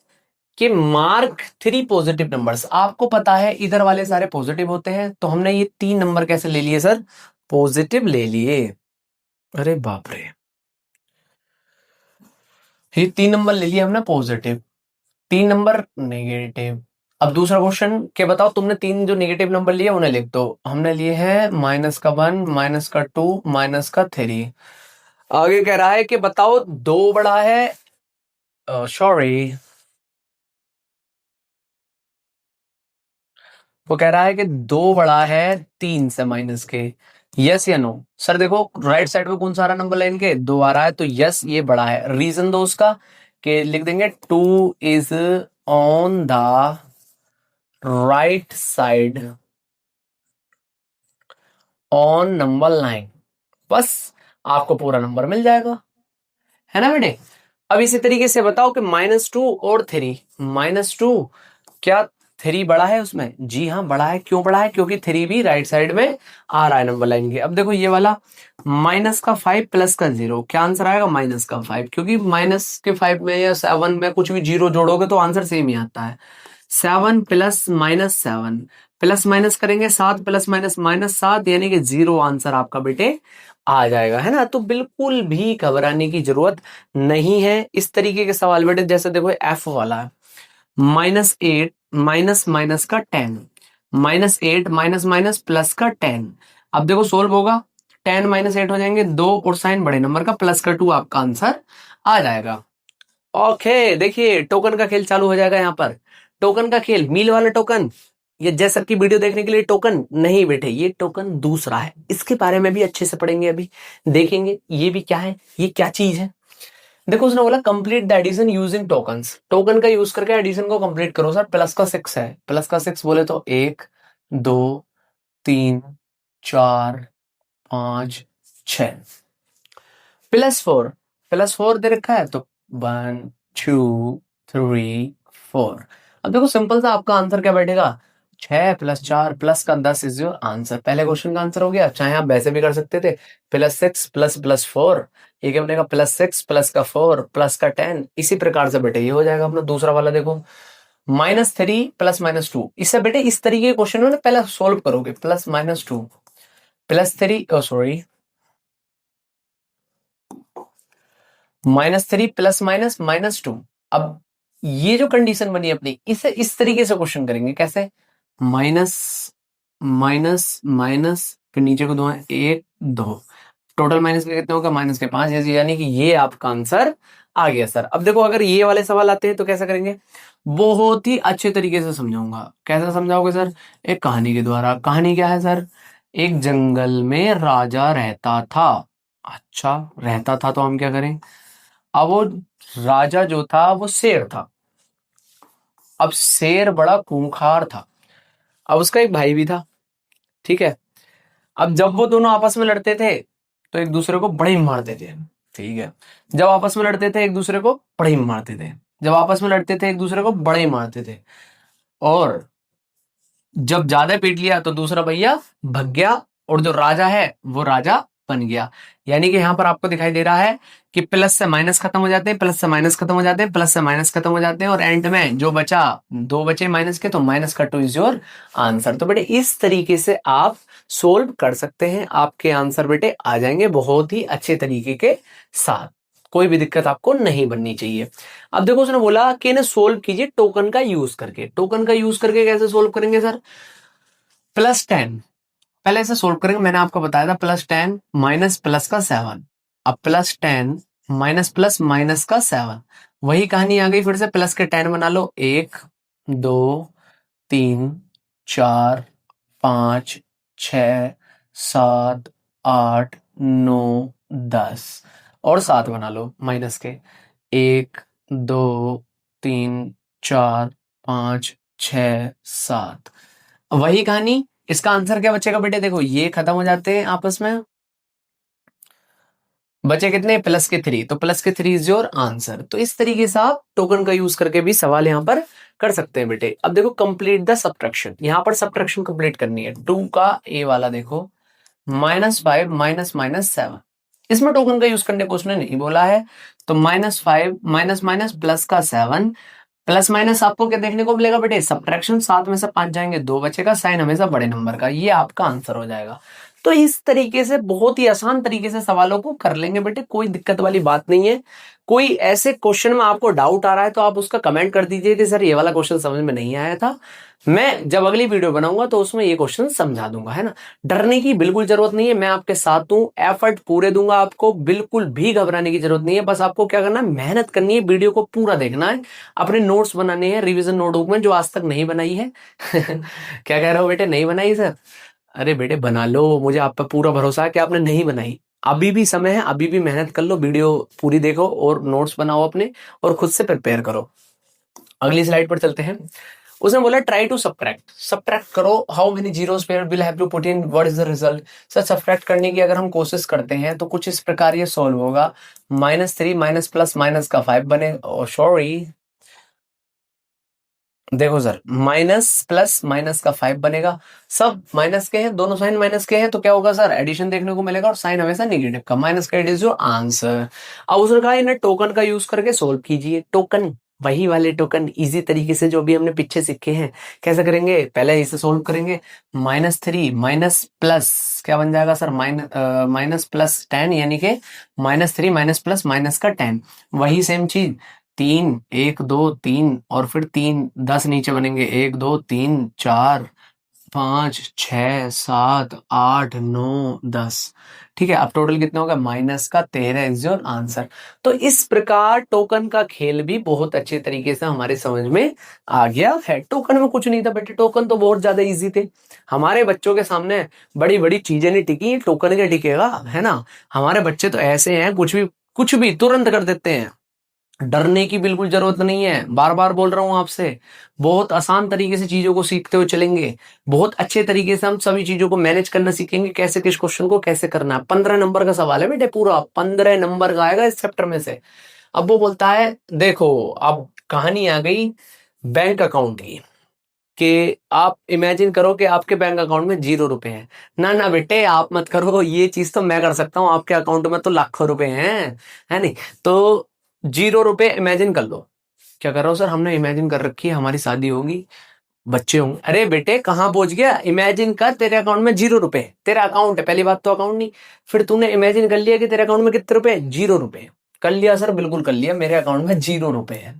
कि मार्क 3 पॉजिटिव नंबर्स। आपको पता है इधर वाले सारे पॉजिटिव होते हैं, तो हमने ये 3 नंबर कैसे ले लिए सर, पॉजिटिव ले लिए। अरे बाप रे, ये 3 नंबर ले लिए हमने पॉजिटिव, 3 नंबर नेगेटिव। अब दूसरा क्वेश्चन के बताओ, तुमने 3 जो नेगेटिव नंबर लिए उन्हें लिख दो। हमने लिए हैं -1, -2, -3। आगे कह रहा है कि बताओ दो बड़ा है, सॉरी, वो कह रहा है कि 2 बड़ा है 3 से माइनस के, यस या नो। सर देखो राइट साइड पे कौन सा आ रहा नंबर लाइन के, 2 आ रहा है, तो यस ये बड़ा है। रीजन दो उसका, कि लिख देंगे 2 is on the right side on number line, बस आपको पूरा नंबर मिल जाएगा, है ना बेटे। अब इसी तरीके से बताओ कि -2 और 3, -2, क्या 3 बड़ा है उसमें, जी हाँ बड़ा है। क्यों बड़ा है, क्योंकि 3 भी राइट साइड में आ रहा है नंबर लाइन के। अब देखो ये वाला -5 +0, क्या आंसर आएगा, -5, क्योंकि -5 में या 7 में कुछ भी जीरो जोड़ोगे तो आंसर सेम ही आता है। 7 + -7, प्लस माइनस करेंगे 7 + -7, यानी कि 0 आंसर आपका बेटे आ जाएगा, है ना। तो बिल्कुल भी घबराने की जरूरत नहीं है। इस तरीके के सवाल बेटे, जैसे देखो एफ वाला है, -8 माइनस माइनस का 10, -8 माइनस माइनस प्लस का 10। अब देखो सोल्व होगा, 10 -8 हो जाएंगे 2, और साइन बड़े नंबर का प्लस का 2 आपका आंसर आ जाएगा। ओके, देखिए टोकन का खेल चालू हो जाएगा यहाँ पर। टोकन का खेल, मील वाला टोकन, ये जय सर की वीडियो देखने के लिए टोकन नहीं बेटे, ये टोकन दूसरा है, इसके बारे में भी अच्छे से पढ़ेंगे, अभी देखेंगे ये भी क्या है, ये क्या चीज है। देखो उसने बोला complete the addition using tokens, token का यूज करके एडिशन को कंप्लीट करो। सर प्लस का 6 है, प्लस का 6 बोले तो 1 2 3 4 5 6, +4, +4 दे रखा है तो 1 2 3 4। अब देखो सिंपल सा आपका आंसर क्या बैठेगा, 6 + 4 प्लस का 10 इज योर आंसर। पहले क्वेश्चन का आंसर हो गया। चाहे आप वैसे भी कर सकते थे, +6 ++4, ये क्या बनेगा, +6 प्लस का 4 प्लस का 10, इसी प्रकार से बेटे ये हो जाएगा अपना दूसरा वाला। देखो -3 + -2, इससे बेटे इस तरीके के क्वेश्चन में ना पहले सोल्व करोगे, +-2 +3, सॉरी, -3 +-2। अब ये जो कंडीशन बनी अपनी, इसे इस तरीके से क्वेश्चन करेंगे, कैसे, माइनस माइनस माइनस, फिर नीचे को 2 है, 1 2, टोटल माइनस के कितने होगा, माइनस के 5, यानी कि ये आपका आंसर आ गया सर। अब देखो अगर ये वाले सवाल आते हैं तो कैसा करेंगे, बहुत ही अच्छे तरीके से समझाऊंगा। कैसा समझाओगे सर, एक कहानी के द्वारा। कहानी क्या है सर, एक जंगल में राजा रहता था। अच्छा रहता था, तो हम क्या करें, अब वो राजा जो था वो शेर था। अब शेर बड़ा खूंखार था। अब उसका एक भाई भी था, ठीक है। अब जब वो दोनों आपस में लड़ते थे तो एक दूसरे को बड़े ही मारते थे, ठीक है। जब आपस में लड़ते थे एक दूसरे को बड़े ही मारते थे, जब आपस में लड़ते थे एक दूसरे को बड़े ही मारते थे। और जब ज्यादा पीट लिया तो दूसरा भैया भग गया, और जो राजा है वो राजा बन गया। यानी कि यहां पर आपको दिखाई दे रहा है कि प्लस से माइनस खत्म हो जाते हैं, प्लस से माइनस खत्म हो जाते हैं, प्लस से माइनस खत्म हो जाते हैं, और एंड में जो बचा, 2 बचे माइनस के, तो -2 इज योर आंसर। तो बेटे इस तरीके से आप सोल्व कर सकते हैं, आपके आंसर बेटे आ जाएंगे बहुत ही अच्छे तरीके के साथ, कोई भी दिक्कत आपको नहीं बननी चाहिए। अब देखो उसने बोला कि इन्हें सोल्व कीजिए टोकन का यूज करके। टोकन का यूज करके कैसे सोल्व करेंगे सर, +10, पहले इसे सोल्व करेंगे, मैंने आपको बताया था, +10 माइनस प्लस का 7। अब +10 माइनस प्लस माइनस का 7, वही कहानी आ गई फिर से, प्लस के 10 बना लो, 1 2 3 4 5 6 7 8 9 10 और 7 बना लो माइनस के। 1 2 3 4 5 6 7। वही कहानी, इसका आंसर क्या बचेगा बेटे? देखो ये खत्म हो जाते हैं आपस में, बचे कितने? प्लस के 3। तो प्लस के 3 इज योर आंसर। तो इस तरीके से आप टोकन का यूज करके भी सवाल यहां पर कर सकते हैं बेटे। अब देखो कंप्लीट द सब्ट्रैक्शन, यहां पर सब्ट्रैक्शन कंप्लीट करनी है। 2 का ए वाला देखो, -5 माइनस -7, इसमें टोकन का यूज करने को उसने नहीं बोला है। तो -5 माइनस माइनस प्लस का 7, प्लस माइनस आपको क्या देखने को मिलेगा बेटे? सब्ट्रैक्शन। 7 में से 5 जाएंगे, 2 बचेगा, साइन हमेशा बड़े नंबर का, ये आपका आंसर हो जाएगा। तो इस तरीके से बहुत ही आसान तरीके से सवालों को कर लेंगे बेटे, कोई दिक्कत वाली बात नहीं है। कोई ऐसे क्वेश्चन में आपको डाउट आ रहा है तो आप उसका कमेंट कर दीजिए कि सर ये वाला क्वेश्चन समझ में नहीं आया था, मैं जब अगली वीडियो बनाऊंगा तो उसमें ये क्वेश्चन समझा दूंगा, है ना। डरने की बिल्कुल जरूरत नहीं है, मैं आपके साथ हूं, एफर्ट पूरे दूंगा आपको, बिल्कुल भी घबराने की जरूरत नहीं है। बस आपको क्या करना है, मेहनत करनी है, वीडियो को पूरा देखना है, अपने नोट्स बनाने हैं, रिवीजन नोटबुक में जो आज तक नहीं बनाई है क्या कह रहे हो बेटे, नहीं बनाई सर? अरे बेटे बना लो, मुझे आप पर पूरा भरोसा है कि आपने नहीं बनाई। अभी भी समय है, अभी भी मेहनत कर लो, वीडियो पूरी देखो और नोट्स बनाओ अपने, और खुद से प्रिपेयर करो। अगली स्लाइड पर चलते हैं। उसने बोला ट्राई टू सब्ट्रैक्ट, सब्ट्रैक्ट करो, how many zeros pair will have to put in, what is the result. Sir subtract करने की अगर हम कोशिश करते हैं तो कुछ इस प्रकार ये सॉल्व होगा। -3 माइनस प्लस माइनस का 5 बने, सॉरी देखो सर, माइनस प्लस माइनस का 5 बनेगा, सब माइनस के हैं, दोनों साइन माइनस के हैं, तो क्या होगा सर? एडिशन देखने को मिलेगा, और साइन हमेशा नेगेटिव का, माइनस का, इट इज योर आंसर। अब उसने कहा इन्हें टोकन का यूज करके सोल्व कीजिए। टोकन, वही वाले टोकन, इजी तरीके से जो भी हमने पीछे सीखे हैं। कैसे करेंगे? पहले इसे सोल्व करेंगे। -3 माइनस प्लस क्या बन जाएगा सर? माइनस प्लस 10, यानी कि -3 माइनस प्लस माइनस का 10। वही सेम चीज, 3 1 2 3 और फिर 3 10 नीचे बनेंगे, 1 2 3 4 5 6 7 8 9 10। ठीक है, अब टोटल कितना होगा? माइनस का 13 इज योर आंसर। तो इस प्रकार टोकन का खेल भी बहुत अच्छे तरीके से हमारे समझ में आ गया है। टोकन में कुछ नहीं था बेटे, टोकन तो बहुत ज्यादा इजी थे। हमारे बच्चों के सामने बड़ी बड़ी चीजें नहीं टिकी, टोकन क्या टिकेगा, है ना। हमारे बच्चे तो ऐसे हैं, कुछ भी तुरंत कर देते हैं। डरने की बिल्कुल जरूरत नहीं है, बार बार बोल रहा हूं आपसे, बहुत आसान तरीके से चीजों को सीखते हुए चलेंगे। बहुत अच्छे तरीके से हम सभी चीजों को मैनेज करना सीखेंगे, कैसे किस क्वेश्चन को कैसे करना है। 15 नंबर का सवाल है बेटे, पूरा 15 नंबर का आएगा इस चैप्टर में से। अब वो बोलता है देखो, अब कहानी आ गई बैंक अकाउंट की, कि आप इमेजिन करो कि आपके बैंक अकाउंट में 0 रुपए हैं। ना ना बेटे, आप मत करो, ये चीज तो मैं कर सकता हूँ, आपके अकाउंट में तो लाखों रुपए हैं, है नहीं। तो 0 रुपए इमेजिन कर लो। क्या कर रहा हूँ सर? हमने इमेजिन कर रखी है हमारी शादी होगी, बच्चे होंगे। अरे बेटे कहाँ पहुंच गया? इमेजिन कर तेरे अकाउंट में 0 रुपए, तेरा अकाउंट है, पहली बात तो अकाउंट नहीं। फिर तूने इमेजिन कर लिया कि तेरे अकाउंट में कितने रुपए? 0 रुपए। कर लिया सर? बिल्कुल कर लिया, मेरे अकाउंट में 0 रुपए है।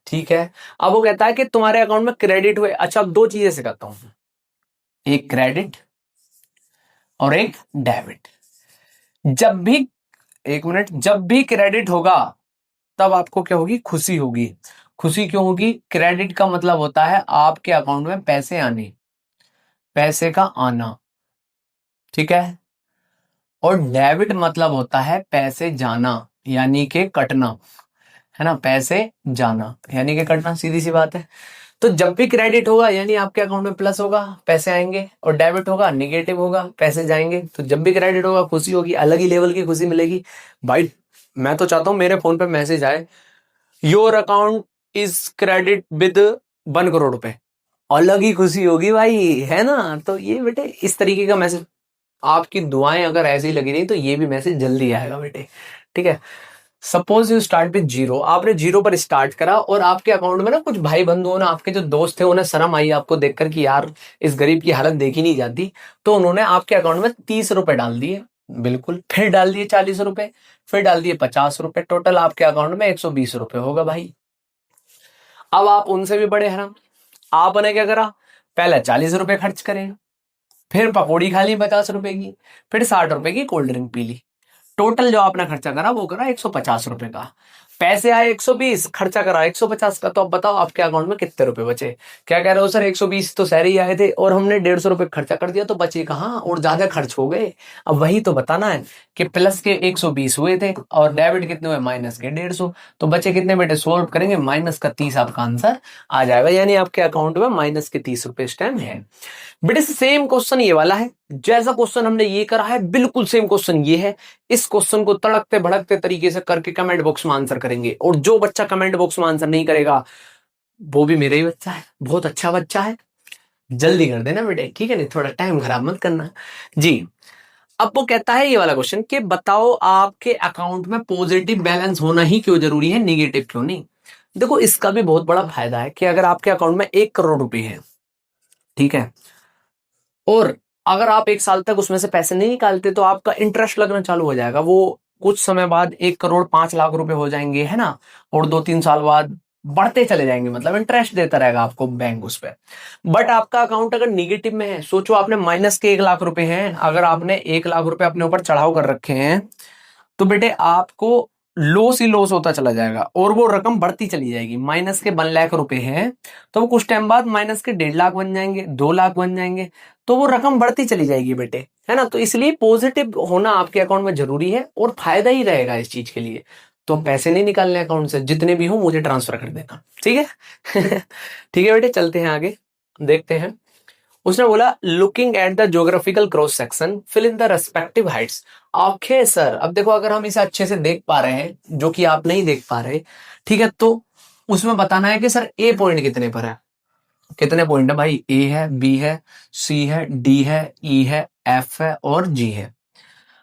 ठीक है, अब वो कहता है कि तुम्हारे अकाउंट में क्रेडिट हुए। अच्छा, अब दो चीजें सिखाता हूं, एक क्रेडिट और एक डेबिट। जब भी, एक मिनट, जब भी क्रेडिट होगा तब आपको क्या होगी? खुशी होगी। खुशी क्यों होगी? क्रेडिट का मतलब होता है आपके अकाउंट में पैसे आने, पैसे का आना, ठीक है। और डेबिट मतलब होता है पैसे जाना, यानी कि कटना, है ना। पैसे जाना यानी कि कटना, सीधी सी बात है। तो जब भी क्रेडिट होगा यानी आपके अकाउंट में प्लस होगा, पैसे आएंगे, और डेबिट होगा निगेटिव होगा, पैसे जाएंगे। तो जब भी क्रेडिट होगा खुशी होगी, अलग ही लेवल की खुशी मिलेगी भाई। मैं तो चाहता हूं मेरे फोन पे मैसेज आए, your account is credit with 1 crore रुपए, अलग ही खुशी होगी भाई, है ना। तो ये बेटे इस तरीके का मैसेज, आपकी दुआएं अगर ऐसी लगी रही तो ये भी मैसेज जल्दी आएगा बेटे, ठीक है। सपोज यू स्टार्ट विद 0, आपने 0 पर स्टार्ट करा और आपके अकाउंट में ना कुछ भाई बंधुओं ने, आपके जो दोस्त थे, उन्हें शर्म आई आपको देखकर कि यार इस गरीब की हालत देखी नहीं जाती, तो उन्होंने आपके अकाउंट में 30 रुपए डाल दिए, बिल्कुल। फिर डाल दिए 40 रुपए, फिर डाल दिए 50 रुपए, टोटल आपके अकाउंट में 120 रुपए होगा भाई। अब आप उनसे भी बड़े हराम, आपने क्या करा? पहले 40 रुपए खर्च करें, फिर पकौड़ी खा ली 50 रुपए की, फिर 60 रुपए की कोल्ड ड्रिंक पी ली। टोटल जो आपने खर्चा करा वो करा 150 रुपए का। पैसे आए 120, खर्चा करा 150 का, तो अब बताओ आपके अकाउंट में कितने रुपए बचे? क्या कह रहे हो सर, 120 तो सैलरी आए थे और हमने 150 रुपए खर्चा कर दिया, तो बचे कहाँ और ज्यादा खर्च हो गए। अब वही तो बताना है कि प्लस के 120 हुए थे और डेबिट कितने हुए, माइनस के 150, तो बचे कितने बेटे, सोल्व करेंगे माइनस का 30 आपका आंसर आ जाएगा, यानी आपके अकाउंट में माइनस के 30 रुपए इस टाइम है। बेटे सेम क्वेश्चन ये वाला है, जैसा क्वेश्चन हमने ये करा है बिल्कुल सेम क्वेश्चन ये है। इस क्वेश्चन को तड़कते भड़कते तरीके से करके कमेंट बॉक्स में आंसर करेंगे, और जो बच्चा कमेंट बॉक्स में आंसर नहीं करेगा वो भी मेरा ही बच्चा है, बहुत अच्छा बच्चा है, जल्दी कर देना बेटे, ठीक है, नहीं थोड़ा टाइम खराब मत करना जी। अब वो कहता है ये वाला क्वेश्चन कि बताओ आपके अकाउंट में पॉजिटिव बैलेंस होना ही क्यों जरूरी है, निगेटिव क्यों नहीं। देखो इसका भी बहुत बड़ा फायदा है कि अगर आपके अकाउंट में 1 करोड़ रुपए है, ठीक है, और अगर आप 1 साल तक उसमें से पैसे नहीं निकालते तो आपका इंटरेस्ट लगना चालू हो जाएगा, वो कुछ समय बाद 1 करोड़ 5 लाख रुपए हो जाएंगे, है ना, और 2-3 साल बाद बढ़ते चले जाएंगे, मतलब इंटरेस्ट देता रहेगा आपको बैंक उस पर। बट आपका अकाउंट अगर निगेटिव में है, सोचो आपने माइनस के 1 लाख रुपए हैं, अगर आपने 1 लाख रुपए अपने ऊपर चढ़ाव कर रखे हैं, तो बेटे आपको लॉस ही लॉस होता चला जाएगा और वो रकम बढ़ती चली जाएगी। माइनस के 1 लाख रुपए हैं तो वो कुछ टाइम बाद माइनस के 1.5 लाख बन जाएंगे, 2 लाख बन जाएंगे, तो वो रकम बढ़ती चली जाएगी बेटे, है ना। तो इसलिए पॉजिटिव होना आपके अकाउंट में जरूरी है और फायदा ही रहेगा इस चीज के लिए। तो पैसे नहीं निकालने अकाउंट से, जितने भी हो मुझे ट्रांसफर कर देना, ठीक है। ठीक है बेटे, चलते हैं आगे, देखते हैं। उसने बोला looking at the geographical cross section fill in the respective heights. Okay sir, अब देखो अगर हम इसे अच्छे से देख पा रहे हैं, जो कि आप नहीं देख पा रहे, ठीक है, तो उसमें बताना है कि सर ए पॉइंट कितने पर है। कितने पॉइंट है भाई, ए है, बी है, सी है, डी है, ई है, एफ है और जी है।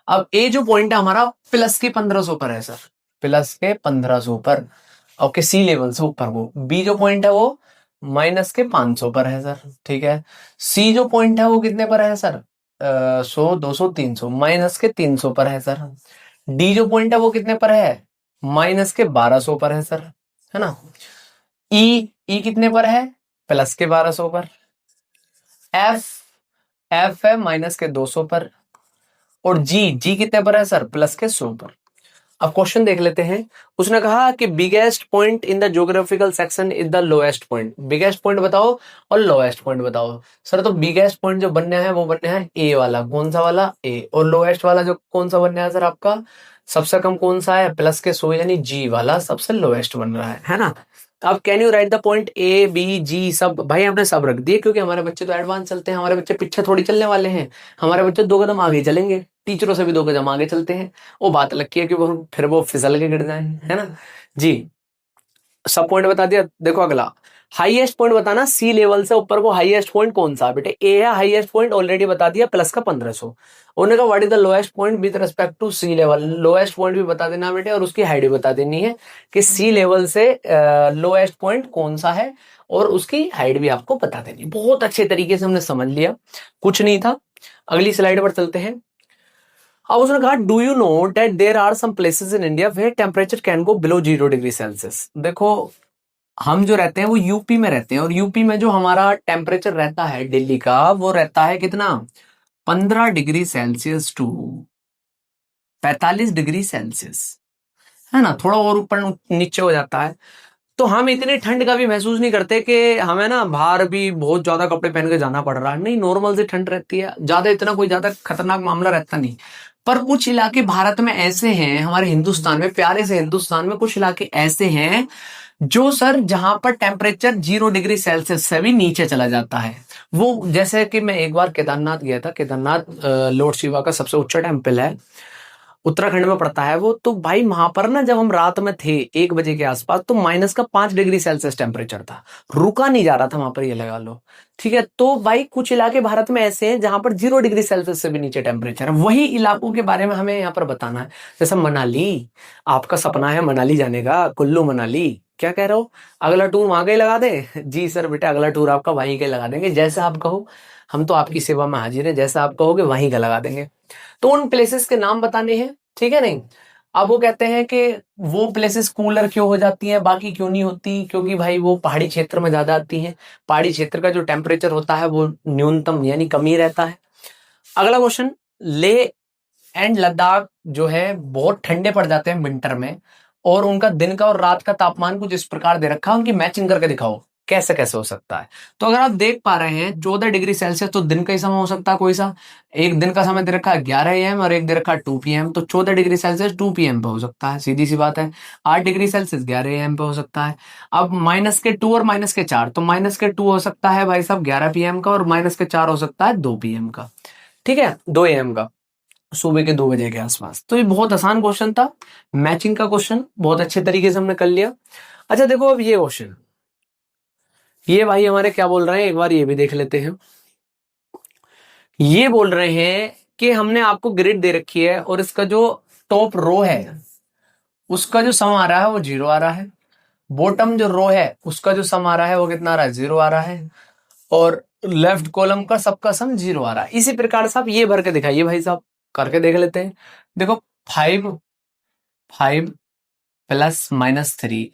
अब ए जो पॉइंट है हमारा प्लस के 1500 पर है सर, प्लस के 1500 पर, ओके, सी लेवल से ऊपर। वो बी जो पॉइंट है वो माइनस के 500 पर है सर, ठीक है। सी जो पॉइंट है वो कितने पर है सर, 100 200 300, माइनस के 300 पर है सर। डी जो पॉइंट है वो कितने पर है, माइनस के 1200 पर है सर, है ना। ई कितने पर है, प्लस के 1200 पर। एफ एफ है माइनस के 200 पर। और जी कितने पर है सर, प्लस के 100 पर। अब क्वेश्चन देख लेते हैं। उसने कहा कि biggest point in the geographical section is the lowest point. Biggest point बताओ और लोएस्ट पॉइंट बताओ। सर तो बिगेस्ट पॉइंट जो बनने है वो बनने है ए वाला, कौन सा वाला, ए, और लोएस्ट वाला जो कौन सा बनने है सर आपका, सबसे कम कौन सा है, प्लस के 100 यानी जी वाला सबसे लोएस्ट बन रहा है ना। अब can you write the point A B G, सब भाई हमने सब रख दिए, क्योंकि हमारे बच्चे तो एडवांस चलते हैं, हमारे बच्चे पीछे थोड़ी चलने वाले हैं, हमारे बच्चे 2 कदम आगे चलेंगे, टीचरों से भी 2 कदम आगे चलते हैं। वो बात अलग की है कि वो फिर वो फिसल के गिर जाए, है ना जी। सब पॉइंट बता दिया। देखो अगला, हाईएस्ट पॉइंट बताना, सी लेवल से ऊपर को हाईएस्ट पॉइंट कौन सा। बेटे ए है हाईएस्ट पॉइंट, ऑलरेडी बता दिया, प्लस का 1500। उन्होंने कहा what is the lowest point with respect to sea level. Lowest point भी बता देना बेटे, और उसकी हाइट भी बता देनी है कि सी लेवल से लोएस्ट पॉइंट कौन सा है, और उसकी हाइट भी आपको बता देनी। बहुत अच्छे तरीके से हमने समझ लिया, कुछ नहीं था। अगली स्लाइड पर चलते हैं। अब उसने कहा do you know that there are some places in India where temperature can go below 0 degree Celsius. देखो हम जो रहते हैं वो यूपी में रहते हैं, और यूपी में जो हमारा टेम्परेचर रहता है दिल्ली का, वो रहता है कितना, 15 degree Celsius to 45 degree Celsius, है ना, थोड़ा और ऊपर नीचे हो जाता है। तो हम इतनी ठंड का भी महसूस नहीं करते कि हमें ना बाहर भी बहुत ज्यादा कपड़े पहन के जाना पड़ रहा है, नहीं, नॉर्मल से ठंड रहती है, ज्यादा इतना कोई ज्यादा खतरनाक मामला रहता नहीं। पर कुछ इलाके भारत में ऐसे हैं, हमारे हिंदुस्तान में, प्यारे से हिंदुस्तान में कुछ इलाके ऐसे हैं जो सर जहां पर टेम्परेचर 0 डिग्री सेल्सियस से भी नीचे चला जाता है। वो जैसे कि मैं एक बार केदारनाथ गया था, केदारनाथ लॉर्ड शिवा का सबसे ऊंचा टेम्पल है, उत्तराखंड में पड़ता है वो। तो भाई वहां पर ना जब हम रात में थे 1 बजे के आसपास, तो माइनस का 5 डिग्री सेल्सियस टेम्परेचर था, रुका नहीं जा रहा था वहां पर, ये लगा लो, ठीक है। तो भाई कुछ इलाके भारत में ऐसे हैं जहां पर 0 डिग्री सेल्सियस से भी नीचे टेम्परेचर है, वही इलाकों के बारे में हमें यहाँ पर बताना है। जैसे मनाली, आपका सपना है मनाली जाने का, कुल्लू मनाली, क्या कह रहे हो, अगला टूर वहां का ही लगा दे। जी सर बेटा, अगला टूर आपका वहीं का लगा देंगे, जैसा आप कहो, हम तो आपकी सेवा में हाजिर है, जैसा आप कहोगे वहीं का लगा देंगे। तो उन प्लेसेस के नाम बताने हैं, ठीक है नहीं। अब वो कहते हैं कि वो प्लेसेस कूलर क्यों हो जाती हैं, बाकी क्यों नहीं होती, क्योंकि भाई वो पहाड़ी क्षेत्र में ज्यादा आती हैं, पहाड़ी क्षेत्र का जो टेम्परेचर होता है वो न्यूनतम यानी कम ही रहता है। अगला क्वेश्चन, ले एंड लद्दाख जो है बहुत ठंडे पड़ जाते हैं विंटर में, और उनका दिन का और रात का तापमान कुछ इस प्रकार दे रखा है, उनकी मैचिंग करके दिखाओ कैसे कैसे हो सकता है। तो अगर आप देख पा रहे हैं 14 डिग्री सेल्सियस तो दिन का ही समय हो सकता है कोई सा, एक दिन का समय दे रखा है 11 AM और एक दे रखा है 2 PM, तो 14 डिग्री सेल्सियस 2 PM पे हो सकता है, सीधी सी बात है। 8 डिग्री सेल्सियस 11 AM पे हो सकता है। अब -2 और -4, तो -2 हो सकता है भाई साहब 11 PM का, और -4 हो सकता है 2 PM का, ठीक है, 2 AM का, सुबह के 2 बजे के आसपास। तो ये बहुत आसान क्वेश्चन था, मैचिंग का क्वेश्चन, बहुत अच्छे तरीके से हमने कर लिया। अच्छा देखो अब ये क्वेश्चन, ये भाई हमारे क्या बोल रहे हैं, एक बार ये भी देख लेते हैं। ये बोल रहे हैं कि हमने आपको ग्रिड दे रखी है और इसका जो टॉप रो है उसका जो सम आ रहा है वो 0 आ रहा है, बॉटम जो रो है उसका जो सम आ रहा है वो कितना आ रहा है, 0 आ रहा है, और लेफ्ट कॉलम का सबका सम 0 आ रहा है। इसी प्रकार से आप ये भर के दिखाइए भाई साहब, करके देख लेते हैं। देखो 5 +-3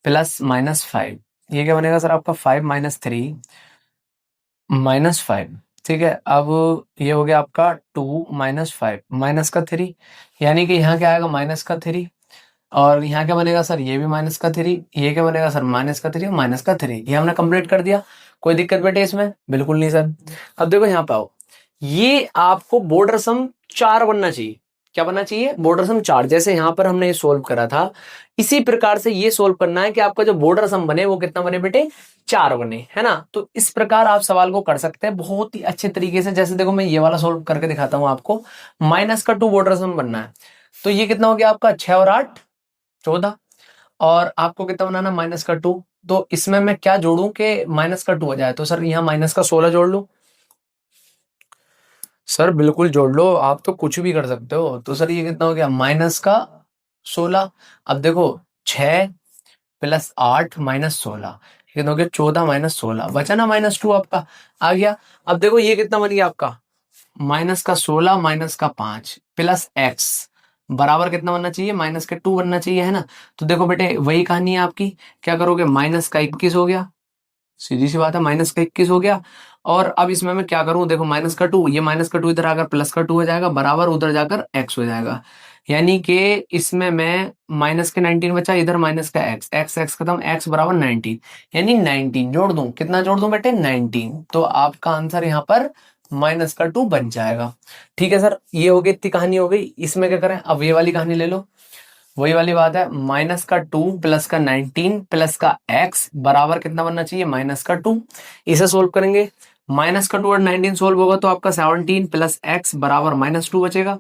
+-5, ये क्या बनेगा सर आपका 5 - 3 -5, ठीक है। अब ये हो गया आपका 2 - 5 -3, यानी कि यहाँ क्या आएगा -3, और यहाँ क्या बनेगा सर, ये भी -3, ये क्या बनेगा सर -3 और -3, ये हमने कंप्लीट कर दिया। कोई दिक्कत बेटे इसमें, बिल्कुल नहीं सर। अब देखो यहाँ पे आओ, ये आपको बॉर्डर सम 4 बनना चाहिए। क्या बनना चाहिए, बॉर्डर सम 4। जैसे यहाँ पर हमने ये सोल्व करा था, इसी प्रकार से ये सोल्व करना है कि आपका जो बॉर्डर सम बने वो कितना बने बेटे, 4 बने, है ना। तो इस प्रकार आप सवाल को कर सकते हैं बहुत ही अच्छे तरीके से। जैसे देखो मैं ये वाला सोल्व करके दिखाता हूँ आपको, -2 बॉर्डर सम बनना है, तो ये कितना हो गया आपका 6 और 8 14, और आपको कितना बनाना -2, तो इसमें मैं क्या जोड़ूं कि -2 हो जाए, तो सर यहाँ -16 जोड़ लूं। सर बिल्कुल जोड़ लो, आप तो कुछ भी कर सकते हो। तो सर ये कितना हो गया -16। अब देखो 6 +8 -16, कितना हो गया 14 -16, बचा ना -2 आपका आ गया। अब देखो ये कितना बन गया आपका -16 -5 +x बराबर कितना बनना चाहिए, -2 बनना चाहिए, है ना। तो देखो बेटे वही कहानी है आपकी, क्या करोगे, -21 हो गया, सीधी सी बात है, -21 हो गया। और अब इसमें मैं क्या करूं, देखो -2, ये -2 इधर आकर +2 हो जाएगा, बराबर उधर जाकर x हो जाएगा, यानी कि इसमें मैं -19 बचा, इधर -x, x खत्म, x बराबर 19, यानी 19 जोड़ दूं, कितना जोड़ दूं बेटे 19, तो आपका आंसर यहाँ पर -2 बन जाएगा। ठीक है सर, ये हो गई, इतनी कहानी हो गई। इसमें क्या करें, अब ये वाली कहानी ले लो, वही वाली बात है, -2 +19 +x बराबर कितना बनना चाहिए, -2। इसे सोल्व करेंगे, -2 और 19 सोल्व होगा तो आपका 17 +x बराबर -2 बचेगा,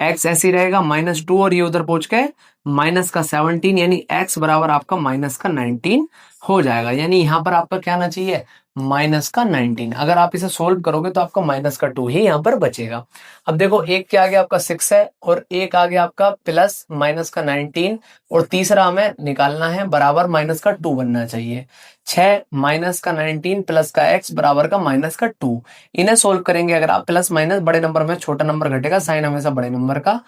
x ऐसे ही रहेगा -2, और ये उधर पहुंच के -17, यानी x बराबर आपका -19 हो जाएगा, यानी यहाँ पर आपका क्या आना चाहिए, -19। अगर आप इसे सोल्व करोगे तो आपका -2 ही यहाँ पर बचेगा। अब देखो एक क्या आ गया आपका 6 है, और एक आ गया आपका प्लस -19, और तीसरा हमें निकालना है बराबर -2 बनना चाहिए। 6 -19 प्लस का x बराबर का -2, इन्हें सोल्व करेंगे अगर आप, प्लस माइनस बड़े नंबर में छोटा नंबर घटेगा, साइन हमेशा बड़े नंबर का,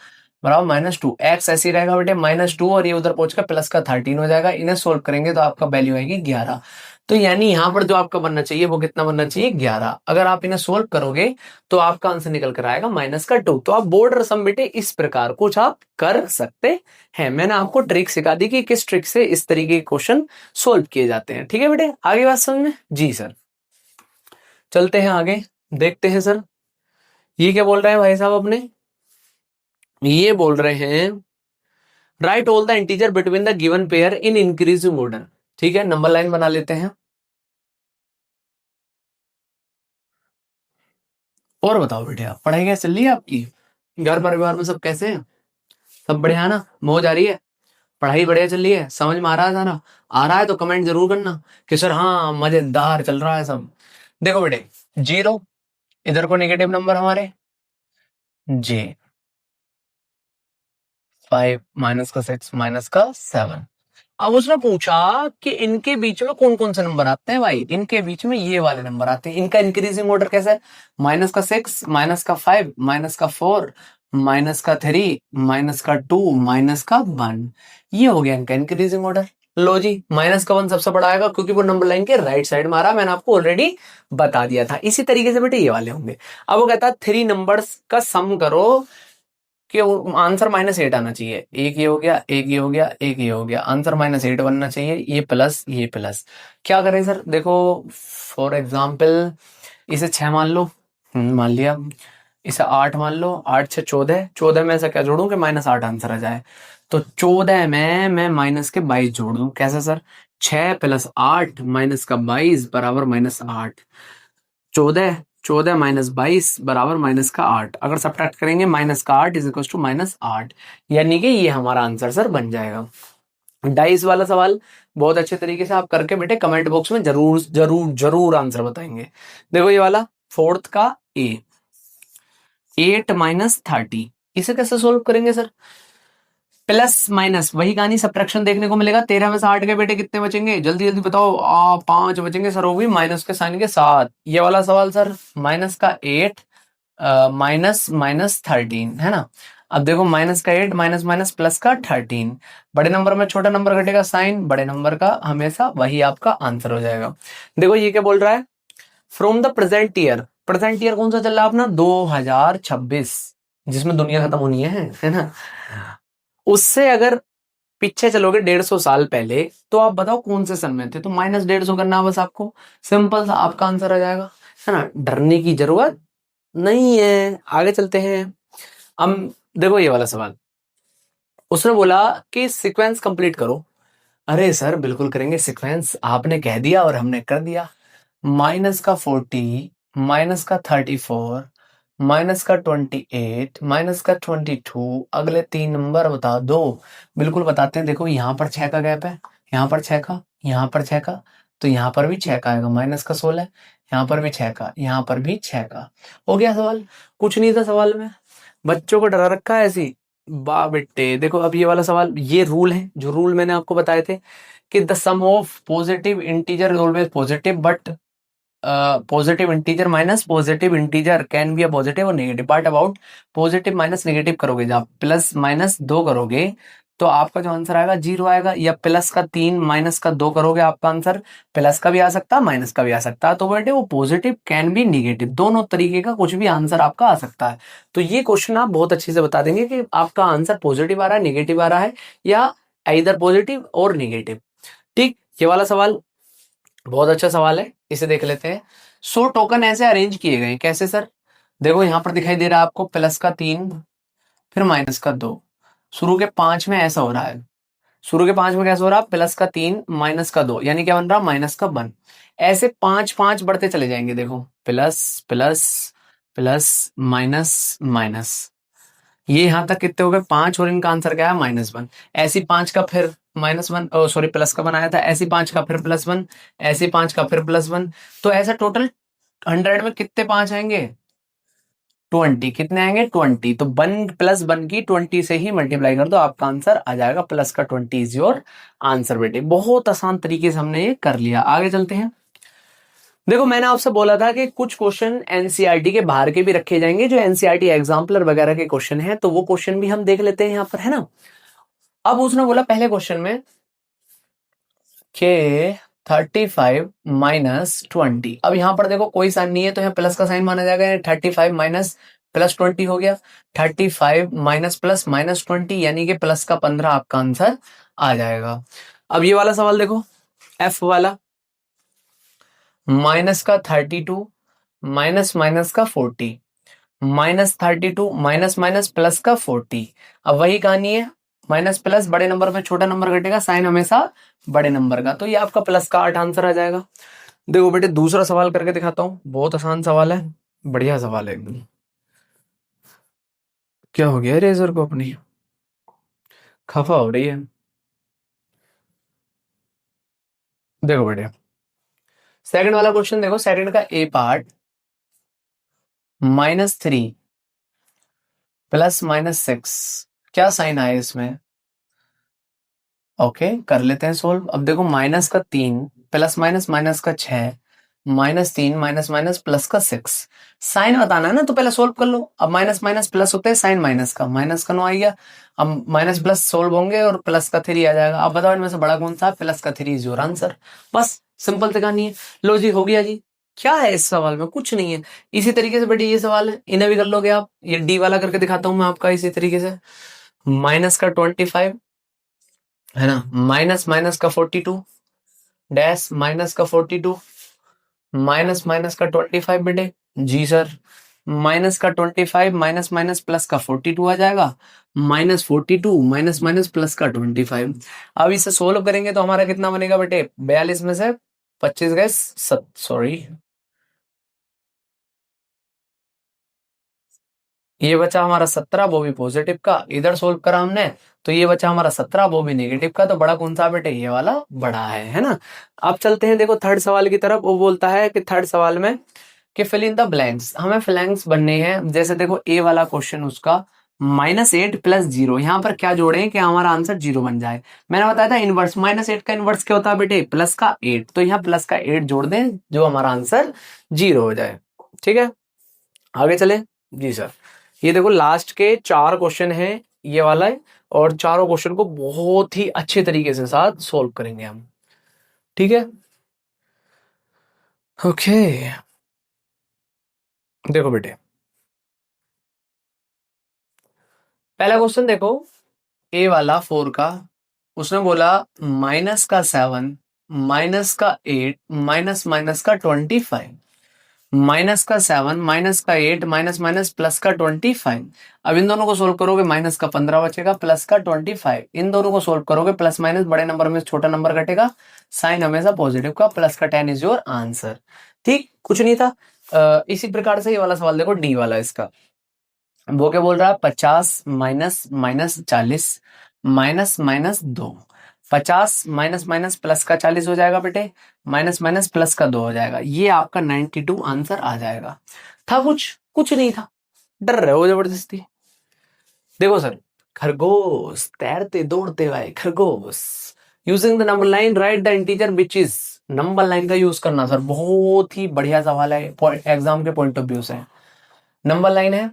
बराबर -2, x ऐसे ही रहेगा बेटे -2, और ये उधर पहुंचकर प्लस का 13 हो जाएगा। इन्हें सोल्व करेंगे तो आपका वैल्यू आएगी 11। तो यानी यहाँ पर जो आपका बनना चाहिए वो कितना बनना चाहिए, 11। अगर आप इन्हें सोल्व करोगे तो आपका आंसर निकल कर आएगा -2। तो आप बोर्ड सम बेटे इस प्रकार कुछ आप कर सकते हैं। मैंने आपको ट्रिक सिखा दी कि किस ट्रिक से इस तरीके के क्वेश्चन सोल्व किए जाते हैं। ठीक है बेटे, आगे बात समझ में, जी सर। चलते हैं आगे, देखते हैं सर ये क्या बोल रहे हैं भाई साहब अपने, ये बोल रहे हैं right all the integer between the given pair in increasing order. ठीक है, नंबर लाइन बना लेते हैं। और बताओ बेटे, आप पढ़ाई कैसे चल रही है आपकी, घर परिवार में सब कैसे हैं, सब बढ़िया है ना, मौज आ रही है, पढ़ाई बढ़िया चल रही है, समझ में आ रहा है सारा, आ रहा है तो कमेंट जरूर करना कि सर हाँ मजेदार चल रहा है सब। देखो बेटे 0, इधर को नेगेटिव नंबर हमारे j, 5 -6 -7। अब उसने पूछा कि इनके बीच में कौन कौन से नंबर आते हैं, भाई इनके बीच में ये वाले नंबर आते हैं। इनका इंक्रीजिंग ऑर्डर कैसा है, -6 -5 -4 -3 -2 -1, ये हो गया इनका इंक्रीजिंग ऑर्डर। लो जी, -1 सबसे बड़ा आएगा क्योंकि वो नंबर लाइन के राइट साइड में आ रहा, मैंने आपको ऑलरेडी बता दिया था। इसी तरीके से बेटे ये वाले होंगे। अब वो कहता है 3 नंबर्स का सम करो कि आंसर -8 आना चाहिए। एक ये हो गया, एक ये हो गया, एक ये हो गया, आंसर -8 बनना चाहिए। ये प्लस, ये प्लस। क्या करें सर? देखो फॉर एग्जाम्पल इसे 6 मान लो, मान लिया। इसे 8 मान लो, 8 6 14, 14 में ऐसा क्या जोड़ूं कि -8 आंसर आ जाए? तो 14 में मैं माइनस के 22 जोड़ दूं। कैसे सर? 6 + 8 माइनस का 22 बराबर -8। 14, 14 - 22 बराबर -8। अगर सब्ट्रैक्ट करेंगे -8 इज इक्वल टू -8, यानी कि ये हमारा आंसर सर बन जाएगा। डाइस वाला सवाल बहुत अच्छे तरीके से आप करके बेटे कमेंट बॉक्स में जरूर जरूर जरूर आंसर बताएंगे। देखो ये वाला फोर्थ का ए, 8 - 30, इसे कैसे सोल्व करेंगे सर? प्लस माइनस वही कहानी, सब्ट्रैक्शन देखने को मिलेगा। 13 में से 8 के बेटे कितने बचेंगे? जल्दी जल्दी बताओ। 5 बचेंगे सर, वो भी माइनस के साइन के साथ। ये वाला सवाल सर माइनस का 8 माइनस -13 है ना। अब देखो माइनस का 8 माइनस माइनस प्लस का 13, बड़े नंबर में छोटा नंबर घटेगा, साइन बड़े नंबर का हमेशा वही आपका आंसर हो जाएगा। देखो ये क्या बोल रहा है? From the present year, present year कौन सा चल रहा है अपना? 2026, जिसमें दुनिया खत्म होनी है ना। उससे अगर पीछे चलोगे 150 साल पहले, तो आप बताओ कौन से सन में थे? तो -150 करना है बस आपको, सिंपल सा आपका आंसर आ जाएगा, है ना। डरने की जरूरत नहीं है। आगे चलते हैं। हम देखो ये वाला सवाल, उसने बोला कि सीक्वेंस कंप्लीट करो। अरे सर बिल्कुल करेंगे सीक्वेंस, आपने कह दिया और हमने कर दिया। -40, -34, -28, -22, अगले 3 नंबर बता दो। बिल्कुल बताते हैं। देखो यहाँ पर 6 का गैप है, यहाँ पर 6 का, यहाँ पर 6 का, तो यहाँ पर भी 6 का आएगा, -16, यहाँ पर भी 6 का, यहाँ पर भी 6 का। हो गया सवाल। कुछ नहीं था सवाल में, बच्चों को डरा रखा है ऐसी। वाह बेटे देखो, अब ये वाला सवाल, ये रूल है जो रूल मैंने आपको बताए थे कि the sum of positive integer is always positive, but positive integer minus positive integer can be a positive और negative part. About positive minus negative करोगे, जब प्लस माइनस 2 करोगे तो आपका जो आंसर आएगा 0 आएगा, या प्लस का 3 माइनस का 2 करोगे आपका आंसर प्लस का भी आ सकता है माइनस का भी आ सकता है। तो बेटे वो पॉजिटिव कैन बी नेगेटिव, दोनों तरीके का कुछ भी आंसर आपका आ सकता है। तो ये क्वेश्चन आप बहुत अच्छे से बता देंगे कि आपका आंसर पॉजिटिव आ रहा है, नेगेटिव आ रहा है, या इधर पॉजिटिव और नेगेटिव। ठीक, ये वाला सवाल बहुत अच्छा सवाल है, इसे देख लेते हैं। 100 टोकन ऐसे अरेंज किए गए, कैसे सर? देखो यहां पर दिखाई दे रहा है आपको +3 फिर -2। शुरू के 5 में ऐसा हो रहा है, शुरू के 5 में कैसा हो रहा है? +3 -2, यानी क्या बन रहा? -1। ऐसे 5 5 बढ़ते चले जाएंगे। देखो plus plus plus minus minus, ये यहां तक कितने हो गए? 5, और इनका आंसर क्या है? -1। ऐसी 5 का फिर -1, सॉरी प्लस का बनाया था, ऐसी 5 का फिर +1, ऐसी 5 का फिर +1। तो ऐसा टोटल 100 में कितने 5 आएंगे? 20। कितने आएंगे? 20। तो 1 + 1 की 20 से ही मल्टीप्लाई कर दो, आपका आंसर आ जाएगा। प्लस का 20 इज योर आंसर बेटे। बहुत आसान तरीके से हमने ये कर लिया। आगे चलते हैं। देखो मैंने आपसे बोला था कि कुछ क्वेश्चन एनसीईआरटी के बाहर के भी रखे जाएंगे, जो एनसीईआरटी एग्जाम्पलर वगैरह के क्वेश्चन हैं, तो वो क्वेश्चन भी हम देख लेते हैं यहाँ पर, है ना। अब उसने बोला पहले क्वेश्चन में कि 35 - 20। अब यहाँ पर देखो कोई साइन नहीं है, तो यहाँ प्लस का साइन माना जाएगा। 35 माइनस प्लस 20 हो गया, 35 माइनस प्लस -20, यानी कि प्लस का 15 आपका आंसर आ जाएगा। अब ये वाला सवाल देखो, एफ वाला, माइनस का 32 माइनस माइनस का 40, -32 माइनस माइनस प्लस का 40। अब वही कहानी है, माइनस प्लस बड़े नंबर में छोटा नंबर घटेगा, साइन हमेशा बड़े नंबर का। तो ये आपका प्लस का 8 आंसर आ जाएगा। देखो बेटे दूसरा सवाल करके दिखाता हूँ, बहुत आसान सवाल है, बढ़िया सवाल है एकदम। क्या हो गया रेजर को? अपनी खफा हो रही है। देखो बेटे सेकंड वाला क्वेश्चन देखो, सेकंड का ए पार्ट, -3 + -6, क्या साइन आया इसमें? ओके कर लेते हैं सोल्व। अब देखो माइनस का 3 प्लस माइनस माइनस का 6, -3 माइनस माइनस प्लस का 6, साइन बताना है ना, तो पहले सोल्व कर लो। अब माइनस माइनस प्लस होते हैं, साइन माइनस का 9 आ गया। अब माइनस प्लस सोल्व होंगे और प्लस का 3 आ जाएगा। अब बताओ इनमें से बड़ा कौन सा? प्लस का 3 इज योर आंसर। बस सिंपल से कहानी है। लो जी हो गया जी, क्या है इस सवाल में? कुछ नहीं है। इसी तरीके से बेटे ये सवाल है, इन्हें भी कर लोगे आप। ये डी वाला करके दिखाता हूं मैं आपका इसी तरीके से। माइनस का 25 है ना, माइनस माइनस का 42 डैश माइनस का 42 माइनस माइनस का 25 बेटे। जी सर। माइनस का 25 माइनस माइनस प्लस का 42 आ जाएगा। माइनस 42 माइनस माइनस प्लस का 25। अब इसे सोल्व करेंगे तो हमारा कितना बनेगा बेटे? 42 में से 25 गए, सॉरी, ये बचा हमारा 17, वो भी पॉजिटिव का। इधर सोल्व करा हमने तो ये बचा हमारा 17, वो भी नेगेटिव का। तो बड़ा कौन सा बेटे? ये वाला बड़ा है ना। अब चलते हैं देखो थर्ड सवाल की तरफ। वो बोलता है कि थर्ड सवाल में कि फिल इन द ब्लैंक्स, हमें फ्लैंक्स बनने हैं। जैसे देखो ए वाला क्वेश्चन उसका -8 + 0, यहाँ पर क्या जोड़े कि हमारा आंसर 0 बन जाए। मैंने बताया था इनवर्स, -8 का इनवर्स क्या होता है बेटे? प्लस का 8। तो यहाँ प्लस का 8 जोड़ दें जो हमारा आंसर 0 हो जाए। ठीक है, आगे चले। जी सर। ये देखो लास्ट के 4 क्वेश्चन हैं ये वाला है, और चारों क्वेश्चन को बहुत ही अच्छे तरीके से साथ सोल्व करेंगे हम। ठीक है, ओके। देखो बेटे, पहला क्वेश्चन देखो, ए वाला 4 का। उसने बोला -7 -8 माइनस माइनस का 25, -7 -8 माइनस माइनस प्लस का 25। अब इन दोनों को सोल्व करोगे माइनस का 15 बचेगा, प्लस का 25। इन दोनों को सोल्व करोगे प्लस माइनस बड़े नंबर में छोटा नंबर घटेगा, साइन हमेशा पॉजिटिव का, प्लस का 10 इज योर आंसर। ठीक, कुछ नहीं था। इसी प्रकार से ये वाला सवाल देखो डी वाला इसका। वो क्या बोल रहा है? 50 minus minus 40 minus minus 2। 50 minus minus plus का 40 हो जाएगा बेटे, माइनस माइनस प्लस का 2 हो जाएगा। ये आपका 92 आंसर आ जाएगा। था कुछ? कुछ नहीं था। डर रहे हो जबरदस्ती। देखो सर, खरगोश तैरते दौड़ते हुए खरगोश, using the number line right the integer which is. Number line का यूज करना सर बहुत ही बढ़िया सवाल है एग्जाम के पॉइंट ऑफ व्यू से। नंबर लाइन है,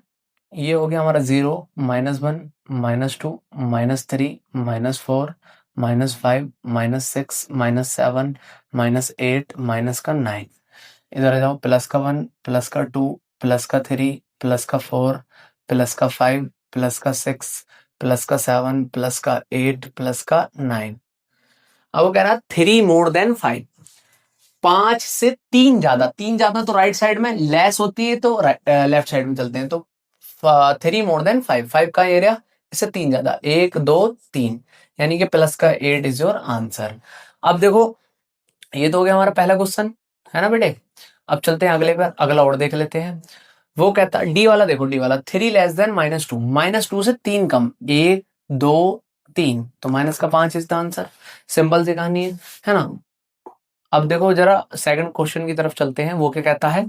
ये हो गया हमारा 0 -1 -2 -3 -4 -5 -6 -7 -8 माइनस का 9। इधर आ जाओ, प्लस का 1 प्लस का 2 प्लस का 3 प्लस का 4 प्लस का 5 प्लस का 6 प्लस का 7 प्लस का 8 प्लस का 9। अब वो कह रहा है 3 मोर देन 5, 5 से 3 ज्यादा। 3 ज्यादा तो राइट साइड में, लेस होती है तो लेफ्ट साइड में चलते हैं। तो 3 मोर देन 5, 5 का एरिया, इससे 3 ज्यादा, 1 2 3, यानी कि प्लस का 8 इज योर आंसर। अब देखो, ये तो हो गया हमारा पहला क्वेश्चन, है ना बेटे। अब चलते हैं अगले पर, अगला और देख लेते हैं। वो कहता है डी वाला, देखो डी वाला 3 लेस देन -2, -2 से 3 कम, 1 2 3, तो माइनस का 5 इज द आंसर। सिंपल सी कहानी है ना। अब देखो जरा सेकंड क्वेश्चन की तरफ चलते हैं। वो क्या कहता है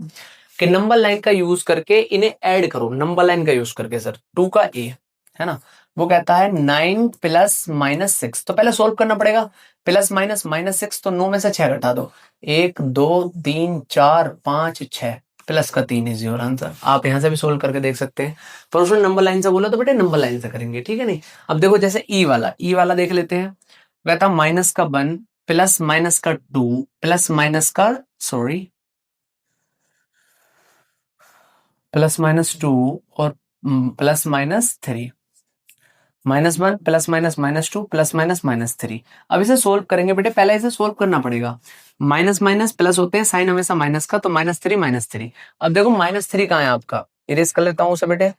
कि नंबर लाइन का यूज करके इन्हें ऐड करो। नंबर लाइन का यूज करके सर, 2 का ए, है ना। वो कहता है 9 प्लस -6, तो पहले सोल्व करना पड़ेगा। प्लस माइनस -6, तो 9 में से 6 घटा दो, 1 2 3 4 5 6, प्लस का 3 इज योर आंसर। आप यहां से भी सोल्व करके देख सकते हैं, पर उसने नंबर लाइन से बोला तो बेटे नंबर लाइन से करेंगे, ठीक है नहीं। अब देखो जैसे ई वाला देख लेते हैं। कहता माइनस का 1 प्लस माइनस का 2 प्लस माइनस का, सॉरी, प्लस माइनस 2 और plus minus 3, -1 plus minus -2 plus minus -3। अब इसे सोल्व करेंगे बेटे, पहले इसे सोल्व करना पड़ेगा। माइनस माइनस प्लस होते हैं, साइन हमेशा माइनस का, तो -3 अब देखो -3 कहाँ है आपका? इरेज कर लेता हूं उसे बेटे।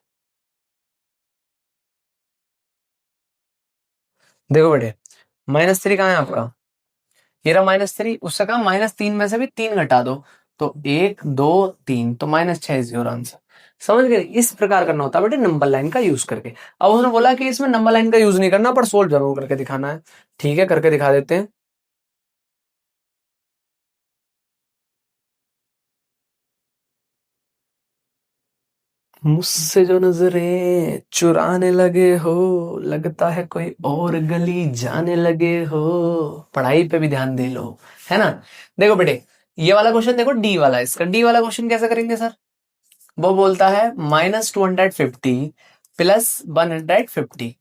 देखो बेटे, -3 कहाँ है आपका? ये रहा -3। उससे कहा -3 में से भी 3 घटा दो, तो 1 2 3, तो -6 इज योर आंसर। समझ गए? इस प्रकार करना होता है बेटे नंबर लाइन का यूज करके। अब उसने बोला कि इसमें नंबर लाइन का यूज नहीं करना, पर सोल्व जरूर करके दिखाना है। ठीक है, करके दिखा देते हैं। मुझसे जो नजरें चुराने लगे हो, लगता है कोई और गली जाने लगे हो। पढ़ाई पे भी ध्यान दे लो, है ना। देखो बेटे, ये वाला क्वेश्चन देखो डी वाला, इसका डी वाला क्वेश्चन कैसे करेंगे सर? वो बोलता है -250 प्लस 150।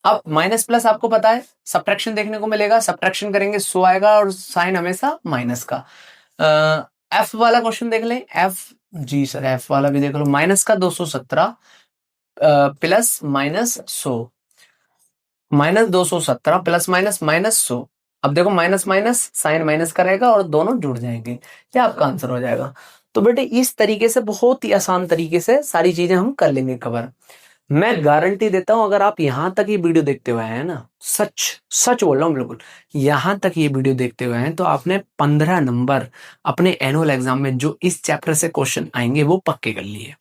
अब माइनस प्लस आपको पता है, सब्ट्रैक्शन देखने को मिलेगा, सब्ट्रैक्शन करेंगे 100 आएगा, और साइन हमेशा माइनस का। एफ वाला क्वेश्चन देख लें। एफ, जी सर एफ वाला भी देख लो। माइनस का 217 plus minus 100, minus 217 plus minus minus 100। अब देखो माइनस माइनस साइन माइनस का रहेगा और दोनों जुड़ जाएंगे, ये आपका आंसर हो जाएगा। तो बेटे इस तरीके से बहुत ही आसान तरीके से सारी चीजें हम कर लेंगे कवर। मैं गारंटी देता हूं अगर आप यहां तक ये वीडियो देखते हुए हैं ना, सच सच बोल रहा हूं बिल्कुल, यहां तक ये वीडियो देखते हुए हैं तो आपने 15 नंबर अपने एनुअल एग्जाम में जो इस चैप्टर से क्वेश्चन आएंगे वो पक्के कर लिए।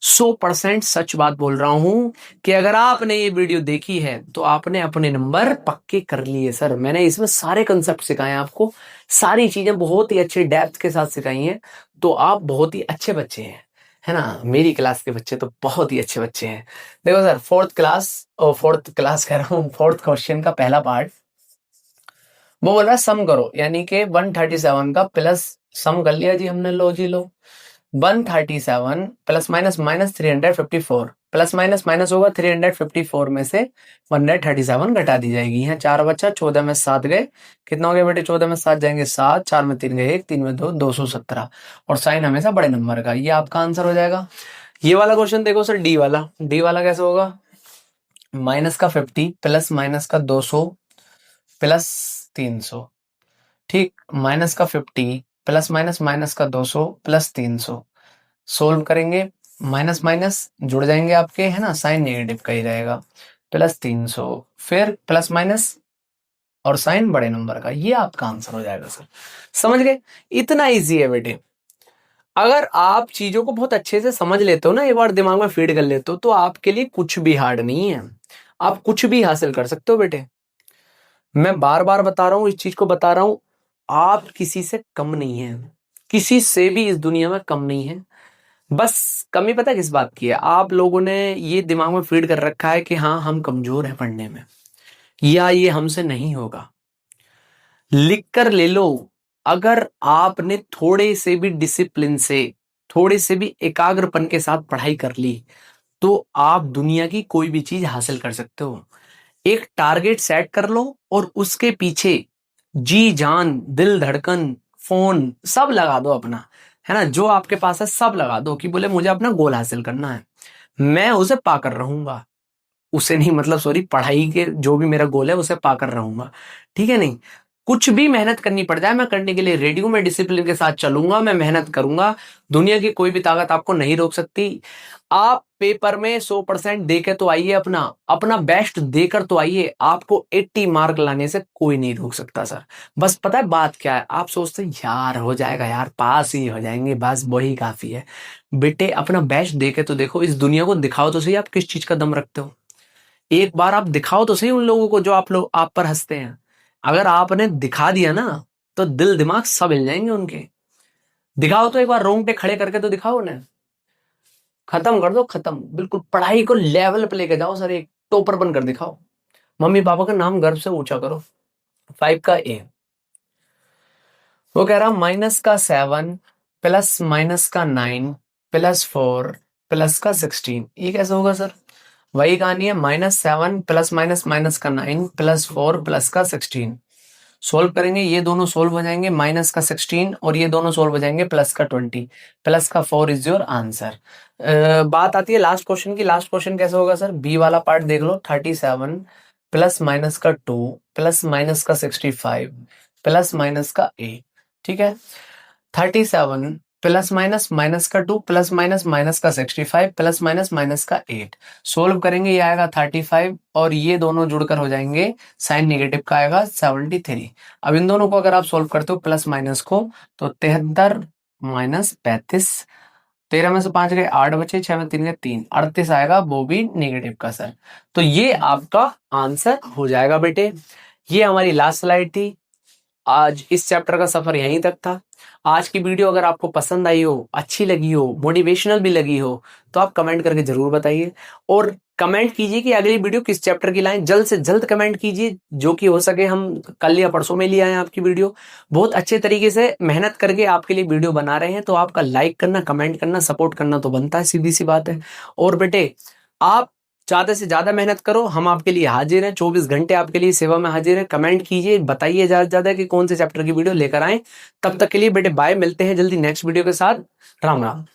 100% सच बात बोल रहा हूं कि अगर आपने ये वीडियो देखी है तो आपने अपने नंबर पक्के कर लिए सर। मैंने इसमें सारे कंसेप्ट सिखाए हैं आपको, सारी चीजें बहुत ही अच्छे डेप्थ के साथ सिखाई हैं। तो आप बहुत ही अच्छे बच्चे हैं, है ना। मेरी क्लास के बच्चे तो बहुत ही अच्छे बच्चे हैं। देखो सर फोर्थ क्लास कह रहा हूँ, फोर्थ क्वेश्चन का पहला पार्ट वो बोल रहा है सम करो, यानी कि 137 का प्लस सम कर लिया जी हमने, लो जी लो। 137 plus minus minus 354, plus minus minus होगा 354 में से 137 घटा दी जाएगी। यहाँ 4 बच्चा, 14 में 7 गए, कितना हो गया बेटे, 14 में 7 जाएंगे 7, 4 में 3 गए 1, 3 में 2, 217। और साइन हमेशा बड़े नंबर का, ये आपका आंसर हो जाएगा। ये वाला क्वेश्चन देखो सर, डी वाला कैसे होगा। माइनस का 50 प्लस माइनस का 200 प्लस 300, ठीक। माइनस का 50 प्लस माइनस माइनस का 200 प्लस 300, सोल्व करेंगे, माइनस माइनस जुड़ जाएंगे आपके, है ना, साइन नेगेटिव का ही रहेगा, प्लस 300, फिर प्लस माइनस और साइन बड़े नंबर का, ये आपका आंसर हो जाएगा सर। समझ गए, इतना इजी है बेटे। अगर आप चीजों को बहुत अच्छे से समझ लेते हो ना, एक बार दिमाग में फीड कर लेते हो, तो आपके लिए कुछ भी हार्ड नहीं है, आप कुछ भी हासिल कर सकते हो बेटे। मैं बार बार बता रहा हूं, इस चीज को बता रहा हूं, आप किसी से कम नहीं है, किसी से भी इस दुनिया में कम नहीं है। बस कमी पता है किस बात की है, आप लोगों ने ये दिमाग में फीड कर रखा है कि हाँ हम कमजोर हैं पढ़ने में, या ये हमसे नहीं होगा। लिख कर ले लो, अगर आपने थोड़े से भी डिसिप्लिन से, थोड़े से भी एकाग्रपन के साथ पढ़ाई कर ली, तो आप दुनिया की कोई भी चीज हासिल कर सकते हो। एक टारगेट सेट कर लो और उसके पीछे जी जान दिल धड़कन फोन सब लगा दो अपना, है ना, जो आपके पास है सब लगा दो कि बोले मुझे अपना गोल हासिल करना है, मैं उसे पाकर रहूंगा। उसे नहीं मतलब सॉरी, पढ़ाई के जो भी मेरा गोल है उसे पाकर रहूंगा, ठीक है। नहीं, कुछ भी मेहनत करनी पड़ जाए मैं करने के लिए रेडी हूं, मैं डिसिप्लिन के साथ चलूंगा, मैं मेहनत करूंगा, दुनिया की कोई भी ताकत आपको नहीं रोक सकती। आप पेपर में 100% दे के तो आइए, अपना अपना बेस्ट देकर तो आइए, आपको 80 मार्क लाने से कोई नहीं रोक सकता सर। बस पता है बात क्या है, आप सोचते हैं यार हो जाएगा यार, पास ही हो जाएंगे बस वही काफी है। बेटे अपना बेस्ट दे के तो देखो, इस दुनिया को दिखाओ तो सही आप किस चीज का दम रखते हो। एक बार आप दिखाओ तो सही उन लोगों को जो आप लोग आप पर हंसते हैं। अगर आपने दिखा दिया ना तो दिल दिमाग सब हिल जाएंगे उनके। दिखाओ तो एक बार रोंगटे खड़े करके तो दिखाओ उन्हें, खत्म कर दो, खत्म बिल्कुल। पढ़ाई को लेवल पे लेके जाओ सर, एक टॉपर बनकर दिखाओ, मम्मी पापा का नाम गर्व से ऊंचा करो। 5 का ए, वो कह रहा माइनस का 7 प्लस माइनस का 9 प्लस 4 प्लस का 16, ये कैसे होगा सर। वही कहानी है, -7 प्लस माइनस माइनस का 9 प्लस 4 प्लस का 16, सोल्व करेंगे, ये दोनों सोल्व हो जाएंगे, माइनस का 16 और ये दोनों सोल्व हो जाएंगे, प्लस का 20, प्लस का 4 इज योर आंसर। बात आती है लास्ट क्वेश्चन की। लास्ट क्वेश्चन कैसे होगा सर, बी वाला पार्ट देख लो। 37 प्लस माइनस का 2 प्लस माइनस का 65 प्लस माइनस का 8, ठीक है। 37 प्लस माइनस माइनस का 2 प्लस माइनस माइनस का 65 प्लस माइनस माइनस का 8, सोल्व करेंगे, ये आएगा 35 और ये दोनों जुड़कर हो जाएंगे, साइन नेगेटिव का आएगा 73। अब इन दोनों को अगर आप सोल्व करते हो प्लस माइनस को, तो 73 माइनस 35, 13 में से 5 गए 8 बचे, 6 में 3 गए 3, 38 आएगा, वो भी नेगेटिव का सर। तो ये आपका आंसर हो जाएगा बेटे। ये हमारी लास्ट स्लाइड थी, आज इस चैप्टर का सफर यहीं तक था। आज की वीडियो अगर आपको पसंद आई हो, अच्छी लगी हो, मोटिवेशनल भी लगी हो, तो आप कमेंट करके जरूर बताइए। और कमेंट कीजिए कि अगली वीडियो किस चैप्टर की लाएं, जल्द से जल्द कमेंट कीजिए, जो कि हो सके हम कल या परसों में ले आए आपकी वीडियो। बहुत अच्छे तरीके से मेहनत करके आपके लिए वीडियो बना रहे हैं, तो आपका लाइक करना, कमेंट करना, सपोर्ट करना तो बनता है, सीधी सी बात है। और बेटे आप ज्यादा से ज्यादा मेहनत करो, हम आपके लिए हाजिर हैं, 24 घंटे आपके लिए सेवा में हाजिर है। कमेंट कीजिए, बताइए ज्यादा से ज्यादा कि कौन से चैप्टर की वीडियो लेकर आए। तब तक के लिए बेटे बाय, मिलते हैं जल्दी नेक्स्ट वीडियो के साथ। राम राम।